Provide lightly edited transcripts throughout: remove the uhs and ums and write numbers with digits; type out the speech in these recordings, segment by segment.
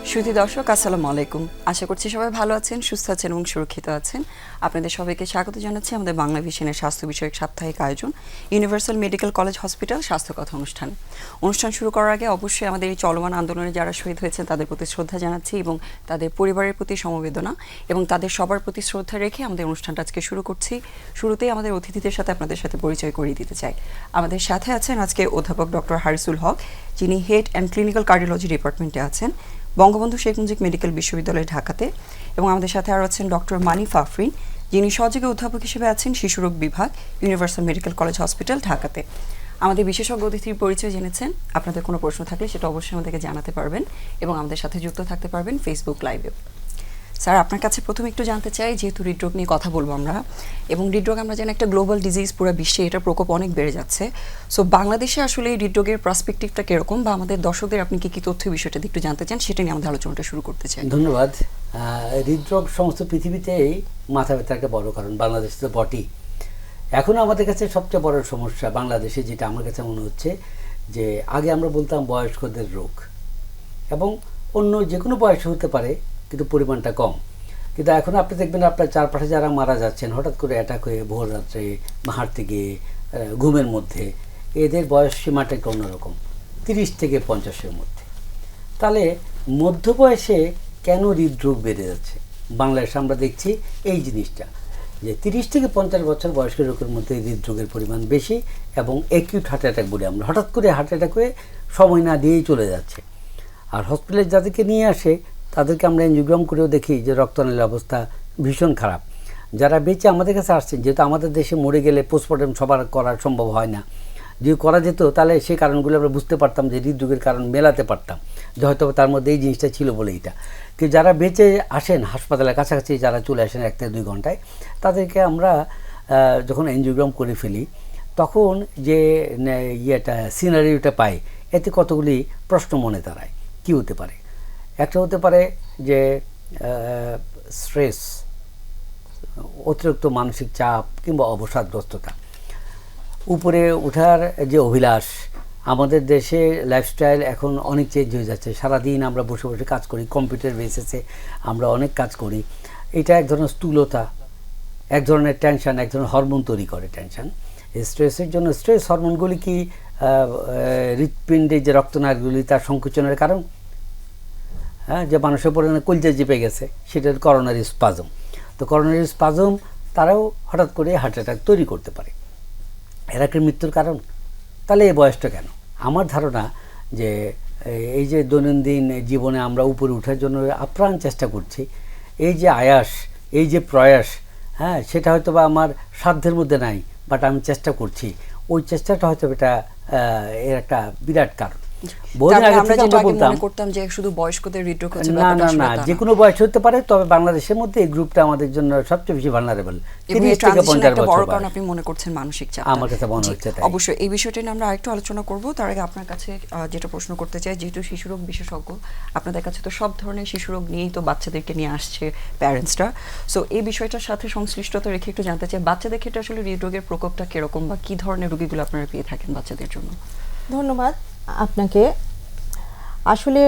সুধী দর্শক আসসালামু আলাইকুম। আশা করছি সবাই ভালো আছেন, সুস্থ আছেন এবং সুরক্ষিত আছেন। আপনাদের সবাইকে স্বাগত জানাচ্ছি আমাদের বাংলা ভিশনের স্বাস্থ্য বিষয়ক সাপ্তাহিক আয়োজন ইউনিভার্সাল মেডিকেল কলেজ হসপিটাল স্বাস্থ্য কথা অনুষ্ঠান শুরু করার আগে অবশ্যই আমাদের এই চলমান আন্দোলনে যারা শহীদ হয়েছেন তাদের প্রতি শ্রদ্ধা জানাচ্ছি এবং তাদের পরিবারের প্রতি সমবেদনা এবং তাদের সবার প্রতি শ্রদ্ধা রেখে আমাদের অনুষ্ঠানটা আজকে শুরু করছি। শুরুতেই আমাদের অতিথিদের সাথে আপনাদের সাথে পরিচয় করিয়ে দিতে চাই। আমাদের সাথে আছেন আজকে অধ্যাপক ডক্টর হারিসুল হক, যিনি হেড অ্যান্ড ক্লিনিক্যাল কার্ডিওলজি ডিপার্টমেন্টে আছেন বঙ্গবন্ধু শেখ মুজিব মেডিকেল বিশ্ববিদ্যালয় ঢাকাতে, এবং আমাদের সাথে আরও আছেন ডক্টর মানিফ আফরিন, যিনি সহযোগী অধ্যাপক হিসেবে আছেন শিশুরোগ বিভাগ ইউনিভার্সাল মেডিকেল কলেজ হসপিটাল ঢাকাতে। আমাদের বিশেষজ্ঞ অতিথির পরিচয় জেনেছেন। আপনাদের কোনো প্রশ্ন থাকলে সেটা অবশ্যই আমাদেরকে জানাতে পারবেন এবং আমাদের সাথে যুক্ত থাকতে পারবেন ফেসবুক লাইভেও। স্যার, আপনার কাছে প্রথমে একটু জানতে চাই, যেহেতু হৃদরোগ নিয়ে কথা বলবো আমরা, এবং হৃদরোগ আমরা জানি একটা গ্লোবাল ডিজিজ, পুরো বিশ্বে এটার প্রকোপ অনেক বেড়ে যাচ্ছে। সো বাংলাদেশে আসলে এই হৃদরোগের পার্সপেক্টিভটা কীরকম, বা আমাদের দর্শকদের আপনি কী কী তথ্য বিষয়টা একটু জানতে চান, সেটা নিয়ে আমাদের আলোচনাটা শুরু করতে চাই। ধন্যবাদ। হৃদরোগ সমস্ত পৃথিবীতেই মাথা ব্যথার একটা বড় কারণ, বাংলাদেশে তো বটেই। এখন আমাদের কাছে সবচেয়ে বড় সমস্যা বাংলাদেশে যেটা আমার কাছে মনে হচ্ছে, যে আগে আমরা বলতাম বয়স্কদের রোগ, এবং অন্য যে কোনো বয়সে হতে পারে কিন্তু পরিমাণটা কম। কিন্তু এখন আপনি দেখবেন আপনার চারপাশে যারা মারা যাচ্ছেন হঠাৎ করে অ্যাটাক হয়ে ভোর রাত্রে হাঁটতে গিয়ে ঘুমের মধ্যে, এদের বয়স সীমাটা একটু অন্যরকম, 30 থেকে 50-এর মধ্যে। তাহলে মধ্য বয়সে কেন হৃদরোগ বেড়ে যাচ্ছে? বাংলাদেশে আমরা দেখছি এই জিনিসটা, যে 30 থেকে 50 বছর বয়স্ক লোকের মধ্যে হৃদরোগের পরিমাণ বেশি, এবং অ্যাকিউট হার্ট অ্যাটাক বলে আমরা, হঠাৎ করে হার্ট অ্যাটাক হয়ে সময় না দিয়েই চলে যাচ্ছে। আর হসপিটালে যাদেরকে নিয়ে আসে তাদেরকে আমরা এনজিওগ্রাম করেও দেখি যে রক্তনালীর অবস্থা ভীষণ খারাপ। যারা বেঁচে আমাদের কাছে আসছেন, যেহেতু আমাদের দেশে মরে গেলে পোস্টমর্টেম সবার করা সম্ভব হয় না, যদি করা যেত তাহলে সেই কারণগুলো আমরা বুঝতে পারতাম, যে হৃদরোগের কারণ মেলাতে পারতাম, যে হয়তো তার মধ্যে এই জিনিসটা ছিল বলে এটা। কিন্তু যারা বেঁচে আসেন হাসপাতালের কাছাকাছি, যারা চলে আসেন 1 থেকে 2 ঘন্টায়, তাদেরকে আমরা যখন এনজিওগ্রাম করে ফেলি তখন যে সিনারিওটা পাই, এতে কতগুলি প্রশ্ন মনে দাঁড়ায়। কী হতে পারে? একটা হতে পারে যে স্ট্রেস, অতিরিক্ত মানসিক চাপ কিংবা অবসাদগ্রস্ততা, উপরে ওঠার যে অভিলাষ। আমাদের দেশে লাইফস্টাইল এখন অনেক চেঞ্জ হয়ে যাচ্ছে, সারাদিন আমরা বসে বসে কাজ করি, কম্পিউটার বেসিসে আমরা অনেক কাজ করি। এটা এক ধরনের স্থূলতা, এক ধরনের টেনশন, এক ধরনের হরমোন তৈরি করে টেনশন। এই স্ট্রেসের জন্য স্ট্রেস হরমোনগুলি কি হৃৎপিণ্ডে যে রক্তনালীগুলি তার সংকোচনের কারণ? হ্যাঁ, যে মানুষের পরিমাণে কলজা চেপে গেছে, সেটার করোনারি স্পাজম। তো করোনারি স্পাজম তারাও হঠাৎ করে হার্ট অ্যাটাক তৈরি করতে পারে। এরা কি মৃত্যুর কারণ? তাহলে এই বয়সটা কেন? আমার ধারণা যে এই যে দৈনন্দিন জীবনে আমরা উপরে ওঠার জন্য আপ্রাণ চেষ্টা করছি, এই যে আয়াস, এই যে প্রয়াস, হ্যাঁ, সেটা হয়তো বা আমার সাধ্যের মধ্যে নাই, বাট আমি চেষ্টা করছি। ওই চেষ্টাটা হয়তো এটা এর একটা বিরাট কারণ। যে কোনো বয়স হতে পারে, তবে বাংলাদেশের মধ্যে এই গ্রুপটা আমাদের জন্য সবচেয়ে বেশি ভালনারেবল। 30 থেকে 50 বছর আপনি মনে করছেন মানসিক চাপ, আমার কাছে মনে হচ্ছে তাই। অবশ্যই এই বিষয়টা নিয়ে আমরা আরেকটু আলোচনা করব। তার আগে আপনার কাছে যেটা প্রশ্ন করতে চাই, যেহেতু শিশুরোগ বিশেষজ্ঞ, আপনাদের কাছে তো সব ধরনের শিশুরোগ নিয়েই তো বাচ্চাদেরকে নিয়ে আসছে প্যারেন্টসরা। সো এই বিষয়টার সাথে সংশ্লিষ্টতা রেখে একটু জানতে চাই, বাচ্চাদের ক্ষেত্রে আসলে হৃদরোগের প্রকোপটা কিরকম, বা কি ধরনের রোগীগুলো আপনারা পেয়ে থাকেন বাচ্চাদের জন্য? ধন্যবাদ আপনাকে। আসলে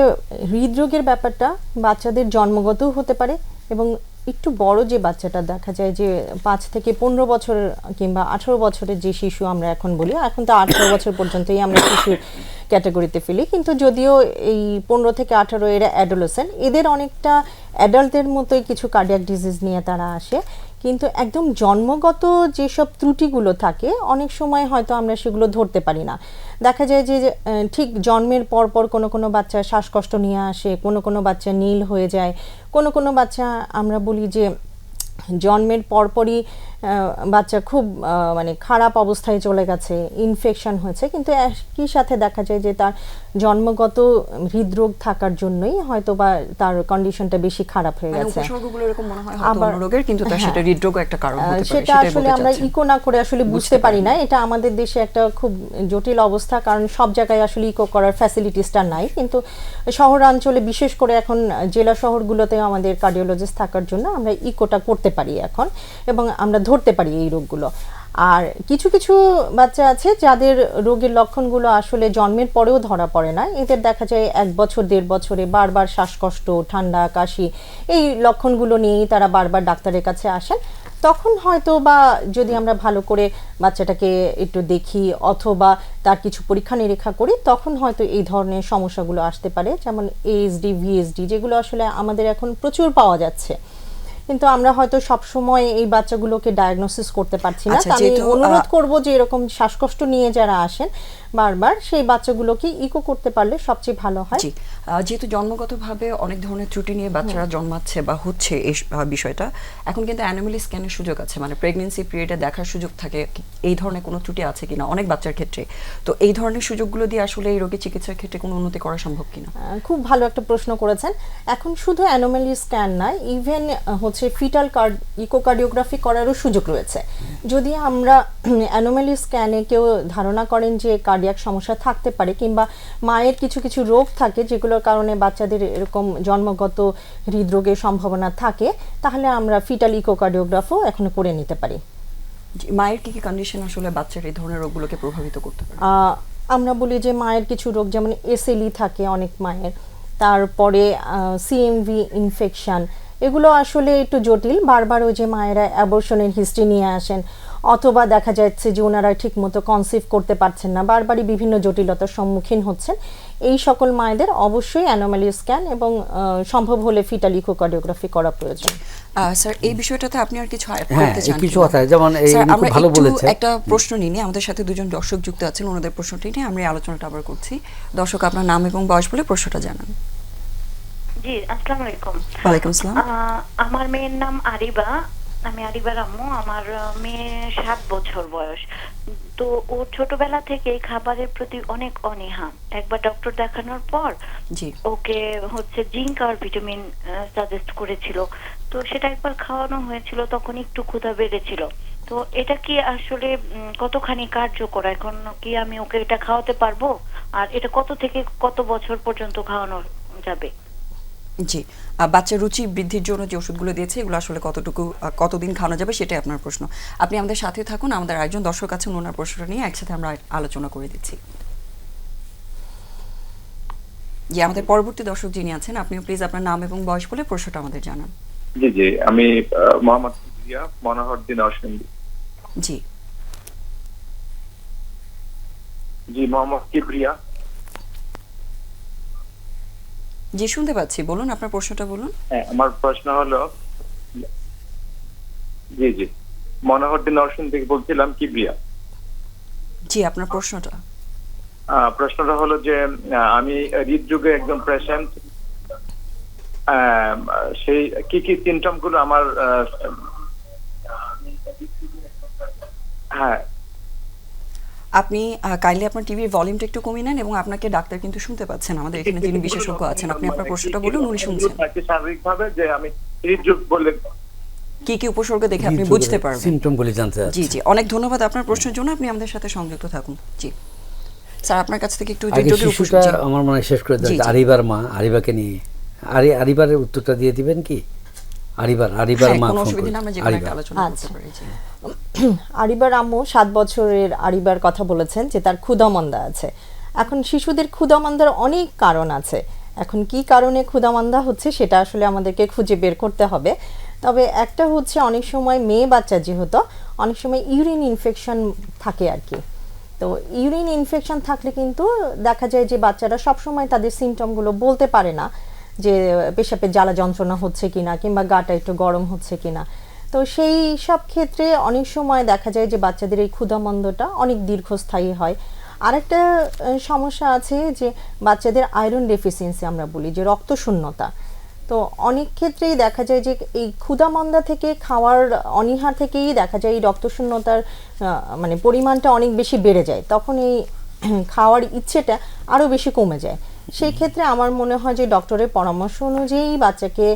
হৃদরোগের ব্যাপারটা বাচ্চাদের জন্মগতও হতে পারে, এবং একটু বড় যে বাচ্চাটা দেখা যায় যে 5 থেকে 15 বছর কিংবা 18 বছরের যে শিশু আমরা এখন বলি, এখন তো 18 বছর পর্যন্তই আমরা শিশুর ক্যাটাগরিতে ফেলি, কিন্তু যদিও এই 15 থেকে 18 এরা অ্যাডোলেসেন্ট, এদের অনেকটা অ্যাডাল্টদের মতোই কিছু কার্ডিয়াক ডিজিজ নিয়ে তারা আসে। কিন্তু একদম জন্মগত যেসব ত্রুটিগুলো থাকে অনেক সময় হয়তো আমরা সেগুলো ধরতে পারি না। দেখা যায় যে ঠিক জন্মের পর কোনো বাচ্চা শ্বাসকষ্ট নিয়ে আসে, কোনো বাচ্চা নীল হয়ে যায়, কোনো বাচ্চা আমরা বলি যে জন্মের পরপরই বাচ্চা খুব মানে খারাপ অবস্থায় চলে গেছে, ইনফেকশন হয়েছে, কিন্তু একই সাথে দেখা যায় যে তার জন্মগত হৃদরোগ থাকার জন্যই হয়তো বা তার কন্ডিশনটা বেশি খারাপ হয়ে গেছে। সেটা আসলে আমরা ইকো না করে আসলে বুঝতে পারি না। এটা আমাদের দেশে একটা খুব জটিল অবস্থা, কারণ সব জায়গায় আসলে ইকো করার ফ্যাসিলিটিসটা নাই। কিন্তু শহরাঞ্চলে, বিশেষ করে এখন জেলা শহরগুলোতে আমাদের কার্ডিওলজিস্ট থাকার জন্য আমরা ইকোটা করতে পারি এখন, এবং আমরা ধরতে পারি এই রোগগুলো। আর কিছু কিছু বাচ্চা আছে যাদের রোগের লক্ষণগুলো আসলে জন্মের পরেও ধরা পড়ে না, এদের দেখা যায় 1 বছর 1.5 বছরে বারবার শ্বাসকষ্ট, ঠান্ডা, কাশি এই লক্ষণগুলো নিয়েই তারা বারবার ডাক্তারের কাছে আসেন। তখন হয়তো বা যদি আমরা ভালো করে বাচ্চাটাকে একটু দেখি অথবা তার কিছু পরীক্ষা নিরীক্ষা করি, তখন হয়তো এই ধরনের সমস্যাগুলো আসতে পারে, যেমন এএসডি, ভিএসডি, যেগুলো আসলে আমাদের এখন প্রচুর পাওয়া যাচ্ছে, কিন্তু আমরা হয়তো সব সময় এই বাচ্চাগুলোকে ডায়াগনোসিস করতে পারছি না। আচ্ছা, তো আমি যেহেতু, অনুরোধ করব যে এরকম শ্বাসকষ্ট নিয়ে যারা আসেন বারবার, সেই বাচ্চাগুলোকে ইকো করতে পারলে সবচেয়ে ভালো হয়। জি, যেহেতু জন্মগতভাবে অনেক ধরনের ত্রুটি নিয়ে বাচ্চারা জন্মাচ্ছে বা হচ্ছে এই বিষয়টা, এখন কিন্তু অ্যানোমালি স্ক্যানের সুযোগ আছে, মানে প্রেগন্যান্সি পিরিয়ডে দেখার সুযোগ থাকে এই ধরনের কোনো ত্রুটি আছে কিনা অনেক বাচ্চার ক্ষেত্রে। তো এই ধরনের সুযোগগুলো দিয়ে আসলে এই রোগী চিকিৎসার ক্ষেত্রে কোনো উন্নতি করা সম্ভব কিনা? খুব ভালো একটা প্রশ্ন করেছেন। এখন শুধু অ্যানোমালি স্ক্যান নয়, ইভেন হচ্ছে ফিটাল ইকোকার্ডিওগ্রাফি করারও সুযোগ রয়েছে। যদি আমরা অ্যানোমালি স্ক্যানে কেউ ধারণা করেন যে কার্ডিয়াক সমস্যা থাকতে পারে, কিংবা মায়ের কিছু কিছু রোগ থাকে যেগুলোর কারণে বাচ্চাদের এরকম জন্মগত হৃদরোগের সম্ভাবনা থাকে, তাহলে আমরা ফিটাল ইকোকার্ডিওগ্রাফও এখন করে নিতে পারি। মায়ের কি কি কন্ডিশন আসলে বাচ্চার এই ধরনের রোগগুলোকে প্রভাবিত করতে পারে? আমরা বলি যে মায়ের কিছু রোগ, যেমন এসএলই থাকে অনেক মায়ের, তারপরে সিএমভি ইনফেকশন, এগুলো আসলে একটু জটিল। বারবার ওই যে মায়েরা অ্যাবর্শনের হিস্ট্রি নিয়ে আসেন, অথবা দেখা যাচ্ছে যে ওনারা ঠিক মতো কনসিভ করতে পারছেন না, বারবারই বিভিন্ন জটিলতার সম্মুখীন হচ্ছেন। এই সকল মায়েদের অবশ্যই অ্যানোমালি স্ক্যান এবং সম্ভব হলে ফিটাল ইকোকার্ডিওগ্রাফি করা প্রয়োজন। স্যার, এই বিষয়টাতে আপনি আর কিছু add হ্যাঁ, করতে চান কিছু কিনা? কথা, যেমন এই স্যার, খুব আমরা ভালো একটু বলেছে। একটা প্রশ্ন নিয়ে আমাদের সাথে দুজন দর্শক যুক্ত আছেন, ওনাদের প্রশ্নটি নিয়ে আমরা এই আলোচনাটা আবার করছি। দর্শক, আপনার নাম এবং বয়স বলে প্রশ্নটা জানান। জি, আসসালামু আলাইকুম। ওয়ালাইকুম আসসালাম। আমার মেয়ের নাম আরিবা, আমি আরিবার আম্মু। আমার মেয়ে 7 বছর বয়স। তো ও ছোটবেলা থেকে খাবারের প্রতি অনেক অনীহা। একবার ডক্টর দেখানোর পর জি, ওকে হচ্ছে জিঙ্ক আর ভিটামিন সাজেস্ট করেছিল। তো সেটা একবার খাওয়ানো হয়েছিল, তখন একটু ক্ষুধা বেড়েছিল। তো এটা কি আসলে কতখানি কার্যকর? এখন কি আমি ওকে এটা খাওয়াতে পারবো? আর এটা কত থেকে কত বছর পর্যন্ত খাওয়ানো যাবে? জি, বাচ্চার রুচি বৃদ্ধির জন্য যে ওষুধগুলো দিয়েছে এগুলো আসলে কতদিন খাওয়ানো যাবে সেটাই আপনার প্রশ্ন। আপনি আমাদের সাথে থাকুন, আমাদের একজন দর্শক আছেন, ওনার প্রশ্নটা নিয়ে একসাথে আমরা আলোচনা করে দিচ্ছি। জি, আমাদের পরবর্তী দর্শক যিনি আছেন, আপনিও প্লিজ আপনার নাম এবং বয়স বলে প্রশ্নটা আমাদের জানান। জি জি, আমি মোহাম্মদ কিবরিয়া, মনোহরদ্দিন নরসিংদী। জি, জি, মোহাম্মদ কিবরিয়া। জি, শুনতে পাচ্ছি, বলুন আপনার প্রশ্নটা বলুন। হ্যাঁ, আমার প্রশ্ন হলো, জি জি, মনোহরদ্দিন নরসিংদী থেকে বলছিলাম, কিবরিয়া। জি, আপনার প্রশ্নটা। প্রশ্নটা হলো যে আমি হৃদরোগে একজন পেশেন্ট। সেই কি কি সিমটম গুলো আমার হ্যাঁ, আপনি কাইন্ডলি আপনার টিভির ভলিউমটা একটু কমিয়ে নেন, এবং আপনাকে ডাক্তার কিন্তু শুনতে পাচ্ছেন, আমাদের এখানে যিনি বিশেষজ্ঞ আছেন। আপনি আপনার প্রশ্নটা বলুন, উনি শুনছেন। শারীরিক ভাবে যে আমি হৃদরোগ বলে কি কি উপসর্গ দেখে আপনি বুঝতে পারবেন? সিমটমগুলি জানতে চাচ্ছি। জি জি, অনেক ধন্যবাদ আপনার প্রশ্নের জন্য। আপনি আমাদের সাথে সংযুক্ত থাকুন। জি স্যার, আপনার কাছ থেকে একটু আগে জটিল শিশুটা জি। আমার মনে হয় শেষ করে জি, জি। আরিবার মা, আরিবাকে নিয়ে আরিবারের উত্তরটা দিয়ে দিবেন কি? আরিবার হ্যাঁ, মা কোনো ফোন অসুবিধা করেছে। না, আমরা যেকোনো একটা আরিবার। আলোচনা করতে আচ্ছা। পারি। জি। আরিবার আম্মু 7 বছরের আরিবার কথা বলেছেন যে তার ক্ষুধামন্দা আছে। এখন শিশুদের ক্ষুধামন্দার অনেক কারণ আছে। এখন কি কারণে ক্ষুধামন্দা হচ্ছে সেটা আসলে আমাদেরকে খুঁজে বের করতে হবে। তবে একটা হচ্ছে, অনেক সময় মেয়ে বাচ্চা যেহেতু, অনেক সময় ইউরিন ইনফেকশন থাকে আর কি। তো ইউরিন ইনফেকশন থাকলে কিন্তু দেখা যায় যে বাচ্চারা সবসময় তাদের সিমটমগুলো বলতে পারে না, যে পেশাবে জ্বালা যন্ত্রণা হচ্ছে কিনা, কিংবা গাটা একটু গরম হচ্ছে কিনা। তো সেই সব ক্ষেত্রে অনেক সময় দেখা যায় যে বাচ্চাদের এই ক্ষুধামন্দটা অনেক দীর্ঘস্থায়ী হয়। আরেকটা সমস্যা আছে যে বাচ্চাদের আয়রন ডেফিসিয়েন্সি, আমরা বলি যে রক্তশূন্যতা। তো অনেক ক্ষেত্রেই দেখা যায় যে এই ক্ষুধামন্দা থেকে, খাওয়ার অনীহা থেকেই দেখা যায় এই রক্তশূন্যতার মানে পরিমাণটা অনেক বেশি বেড়ে যায়, তখন এই খাওয়ার ইচ্ছেটা আরও বেশি কমে যায়। সেই ক্ষেত্রে আমার মনে হয় যে ডক্টরের পরামর্শ অনুযায়ী বাচ্চাকে,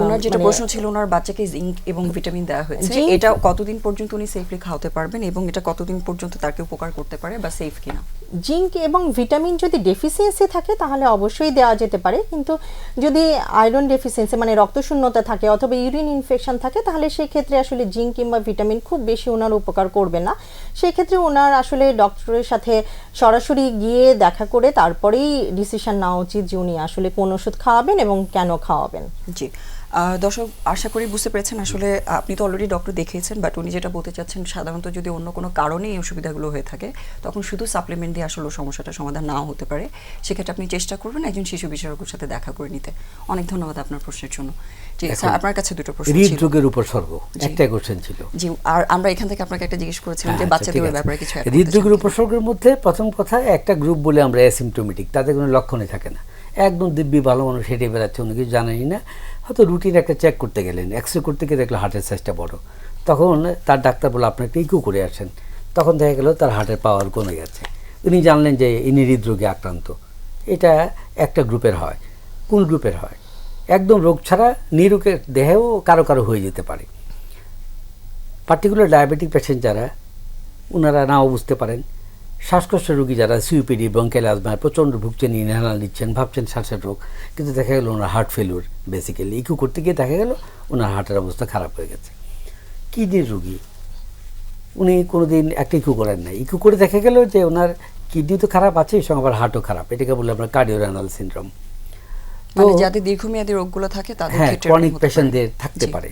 ওনার যেটা মানে প্রশ্ন ছিল, ওনার বাচ্চাকে জিঙ্ক এবং ভিটামিন দেওয়া হয়েছে, এটা কতদিন পর্যন্ত উনি সেফলি খাওয়াতে পারবেন এবং এটা কতদিন পর্যন্ত তাকে উপকার করতে পারে বা সেফ কিনা? জিঙ্ক এবং ভিটামিন যদি ডেফিসিয়েন্সি থাকে তাহলে অবশ্যই দেওয়া যেতে পারে, কিন্তু যদি আয়রন ডেফিসিয়েন্সি মানে রক্তশূন্যতা থাকে অথবা ইউরিন ইনফেকশন থাকে তাহলে সেই ক্ষেত্রে আসলে জিঙ্ক কিংবা ভিটামিন খুব বেশি ওনার উপকার করবে না। সেই ক্ষেত্রে ওনার আসলে ডক্টরের সাথে সরাসরি গিয়ে দেখা করে তারপরেই ডিসিশন নেওয়া উচিত যে উনি আসলে কোন ওষুধ খাওয়াবেন এবং কেন খাওয়াবেন। জি দর্শক আশা করি বুঝতে পেরেছেন, আসলে আপনি তো অলরেডি ডক্টর দেখিয়েছেন, বাট উনি যেটা বলতে চাচ্ছেন সাধারণত যদি অন্য কোনো কারণে এই অসুবিধাগুলো হয়ে থাকে তখন শুধু সাপ্লিমেন্ট দিয়ে আসলে সমস্যাটা সমাধান নাও হতে পারে। সেক্ষেত্রে আপনি চেষ্টা করবেন একজন শিশু বিশেষজ্ঞের সাথে দেখা করে নিতে। অনেক ধন্যবাদ আপনার প্রশ্নের জন্য। জি স্যার, আপনার কাছে দুটো প্রশ্ন ছিল। হৃদরোগের উপসর্গ একটা কোশ্চেন ছিল। জি, আর আমরা এখান থেকে আপনাকে একটা জিজ্ঞেস করেছিলাম যে বাচ্চাদের ব্যাপারে কিছু add করতে হৃদরোগের চান কিনা? উপসর্গের মধ্যে প্রথম কথা একটা গ্রুপ বলে আমরা অ্যাসিমটোমেটিক, তাদের কোনো লক্ষণই থাকে না, একদম দিব্যি ভালো মানুষ হেঁটে বেড়াচ্ছে, উনি কিছু জানেনই না, হয়তো রুটিন একটা চেক করতে গেলেন, এক্সরে করতে গিয়ে দেখলো হার্টের সাইজটা বড়, তখন তার ডাক্তার বলে আপনি একটা ইকো করে আসেন, তখন দেখা গেল তার হার্টের পাওয়ার কমে গেছে, উনি জানলেন যে ইনি হৃদরোগে আক্রান্ত। এটা একটা গ্রুপের হয়। কোন গ্রুপের হয়? একদম রোগ ছাড়া নিরোগের দেহেও কারো কারো হয়ে যেতে পারে। পার্টিকুলার ডায়াবেটিক পেশেন্ট যারা, ওনারা নাও বুঝতে পারেন, শ্বাসকষ্ট রোগী যারা সিওপিডি ব্রঙ্কাইল অ্যাজমা প্রচণ্ড ভুগছেন, ইনহেলার নিচ্ছেন, ভাবছেন শ্বাসের রোগ, কিন্তু দেখা গেল ওনার হার্ট ফেলিওর, বেসিক্যালি ইকো করতে গিয়ে দেখা গেল ওনার হার্টের অবস্থা খারাপ হয়ে গেছে। কিডনির রোগী, উনি কোনোদিন একটা ইকো করেন নাই, ইকো করে দেখা গেল যে ওনার কিডনি তো খারাপ আছে, এই সঙ্গে আবার হার্টও খারাপ, এটাকে বলে আমরা কার্ডিওরেনাল সিনড্রোম। মানে যাদের দীর্ঘমেয়াদী রোগগুলো থাকে তাদের হ্যাঁ, ক্ষেত্রে ক্রনিক এরকম হতে পেশেন্টদের পারে। থাকতে জি। পারে।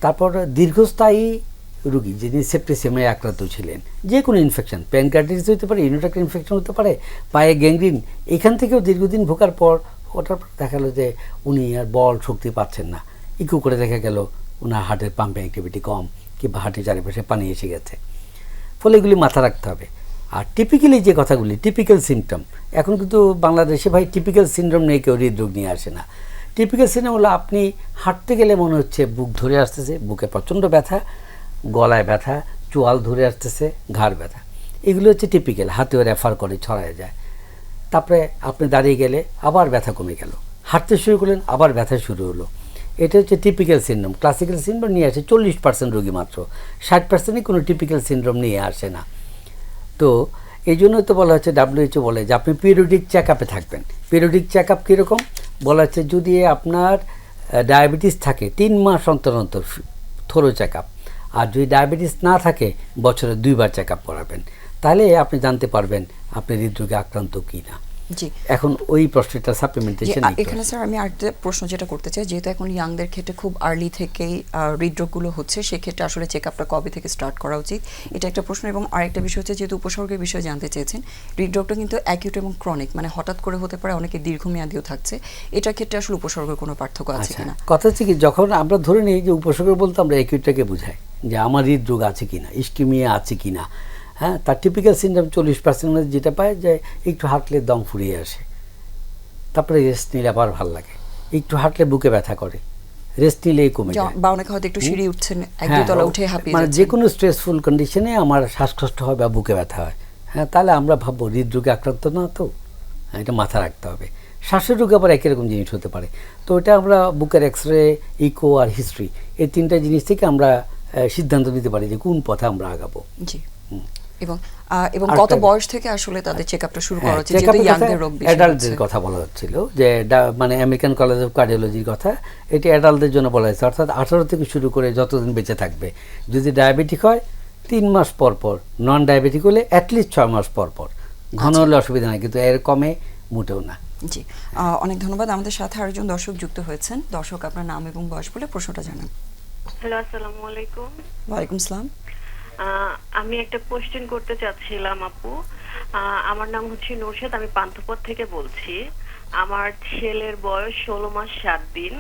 তারপর দীর্ঘস্থায়ী রোগী যিনি সেপ্টিসিয়ামে আক্রান্ত ছিলেন, যে কোনো ইনফেকশন, প্যানক্রিয়াটিস হতে পারে, ইউরিনারি ইনফেকশন হতে পারে, পায়ে গ্যাংগ্রিন, এখান থেকেও দীর্ঘদিন ভোগার পর ওটার পর দেখা গেলো যে উনি আর বল শক্তি পাচ্ছেন না, ইকো করে দেখা গেল ওনার হার্টের পাম্পিং অ্যাক্টিভিটি কম, কিংবা হার্টের চারিপাশে পানি এসে গেছে। ফলে এগুলি মাথা রাখতে হবে। আর টিপিক্যালি যে কথাগুলি, টিপিক্যাল সিমটম, এখন কিন্তু বাংলাদেশে ভাই টিপিক্যাল সিনড্রোম নিয়ে কেউ হৃদরোগ নিয়ে আসে না। টিপিক্যাল সিনড্রোম হলো আপনি হাঁটতে গেলে মনে হচ্ছে বুক ধরে আসতেছে, বুকে প্রচণ্ড ব্যথা, গলায় ব্যথা, চোয়াল ধরে আসতেছে, ঘাড় ব্যথা, এগুলো হচ্ছে টিপিক্যাল, হাতেও রেফার করে ছড়ায় যায়। তারপরে আপনি দাঁড়িয়ে গেলে আবার ব্যথা কমে গেল, হাঁটতে শুরু করলেন আবার ব্যথা শুরু হলো, এটা হচ্ছে টিপিক্যাল সিনড্রোম। ক্লাসিক্যাল সিনড্রোম নিয়ে আসে 40% রোগী মাত্র, 60%ই কোনো টিপিক্যাল সিনড্রোম নিয়ে আসে না। তো এই জন্য তো বলা হচ্ছে, WHO বলে যে আপনি পিরিয়ডিক চেক আপে থাকবেন। পিরিয়ডিক চেক আপ কীরকম বলা হচ্ছে, যদি আপনার ডায়াবেটিস থাকে 3 মাস অন্তর অন্তর থোরো চেক আপ, আর যদি ডায়াবেটিস না থাকে বছরে 2 বার চেক আপ করাবেন, তাহলে আপনি জানতে পারবেন আপনি হৃদরোগে আক্রান্ত কি না। জি। এখন ওই প্রশ্নটা সাপ্লিমেন্টেশন। এখানে স্যার আমি আরেকটা প্রশ্ন যেটা করতে চাই, যেহেতু এখন ইয়াংদের ক্ষেত্রে খুব আর্লি থেকেই হৃদরোগগুলো হচ্ছে, সেক্ষেত্রে আসলে চেক আপটা কবে থেকে স্টার্ট করা উচিত, এটা একটা প্রশ্ন। এবং আরেকটা বিষয় হচ্ছে, যেহেতু উপসর্গের বিষয়ে জানতে চেয়েছেন, হৃদরোগটা কিন্তু অ্যাকিউট এবং ক্রনিক, মানে হঠাৎ করে হতে পারে, অনেকে দীর্ঘমেয়াদীও থাকছে, এটার ক্ষেত্রে আসলে উপসর্গের কোনো পার্থক্য আছে কিনা? কথা হচ্ছে কি, যখন আমরা ধরে নিই যে উপসর্গ বলতে আমরা অ্যাকিউটটাকে বোঝাই, যে আমার হৃদরোগ আছে কিনা, ইস্কিমিয়া আছে কিনা। হ্যাঁ, তার টিপিক্যাল সিনড্রোম 40% যেটা পায় যে একটু হাঁটলে দম ফুরিয়ে আসে, তারপরে রেস্ট নিলে আবার ভালো লাগে, একটু হাঁটলে বুকে ব্যথা করে, রেস্ট নিলেই কমে যায়। বা অনেকে হয়তো একটু সিঁড়ি উঠছেন, এক দুই তলা উঠে হাঁপিয়ে মানে যাচ্ছেন। যে কোনো স্ট্রেসফুল কন্ডিশনে আমার শ্বাসকষ্ট হয় বা বুকে ব্যথা হয়, হ্যাঁ, তাহলে আমরা ভাববো হৃদরোগে আক্রান্ত না তো, এটা মাথা রাখতে হবে। শ্বাসের রোগে আবার একই রকম জিনিস হতে পারে। তো এটা আমরা বুকের এক্সরে, ইকো আর হিস্ট্রি, এই 3টা জিনিস থেকে আমরা সিদ্ধান্ত নিতে পারি যে কোন পথে আমরা আগাবো। জি। এবং কত বয়স থেকে আসলে তাদের চেকআপটা শুরু করা উচিত, চেক যেহেতু ইয়াংদের রোগ বেশি অ্যাডাল্টদের হচ্ছে? কথা বলা হচ্ছিল, যে মানে আমেরিকান কলেজ অফ কার্ডিওলজির কথা, এটি অ্যাডাল্টদের জন্য বলা হয়েছে, অর্থাৎ 18 থেকে শুরু করে যতদিন বেঁচে থাকবে। যদি ডায়াবেটিক হয় 3 মাস পর পর, নন ডায়াবেটিক হলে অ্যাটলিস্ট 6 মাস পর পর, ঘন হলে অসুবিধা নাই, কিন্তু এর কমে মোটেও না। জি, অনেক ধন্যবাদ। আমাদের সাথে আরেকজন দর্শক যুক্ত হয়েছেন। দর্শক, আপনার নাম এবং বয়স বলে প্রশ্নটা জানান। হ্যালো, আসসালামু আলাইকুম। ওয়ালাইকুম আসসালাম। আমি একটা কোশ্চেন করতে চাচ্ছিলাম আপু। আমার নাম হচ্ছে নূরশাদ, আমি পান্থপথ থেকে বলছি। আমার ছেলের বয়স 16 মাস 7 দিন।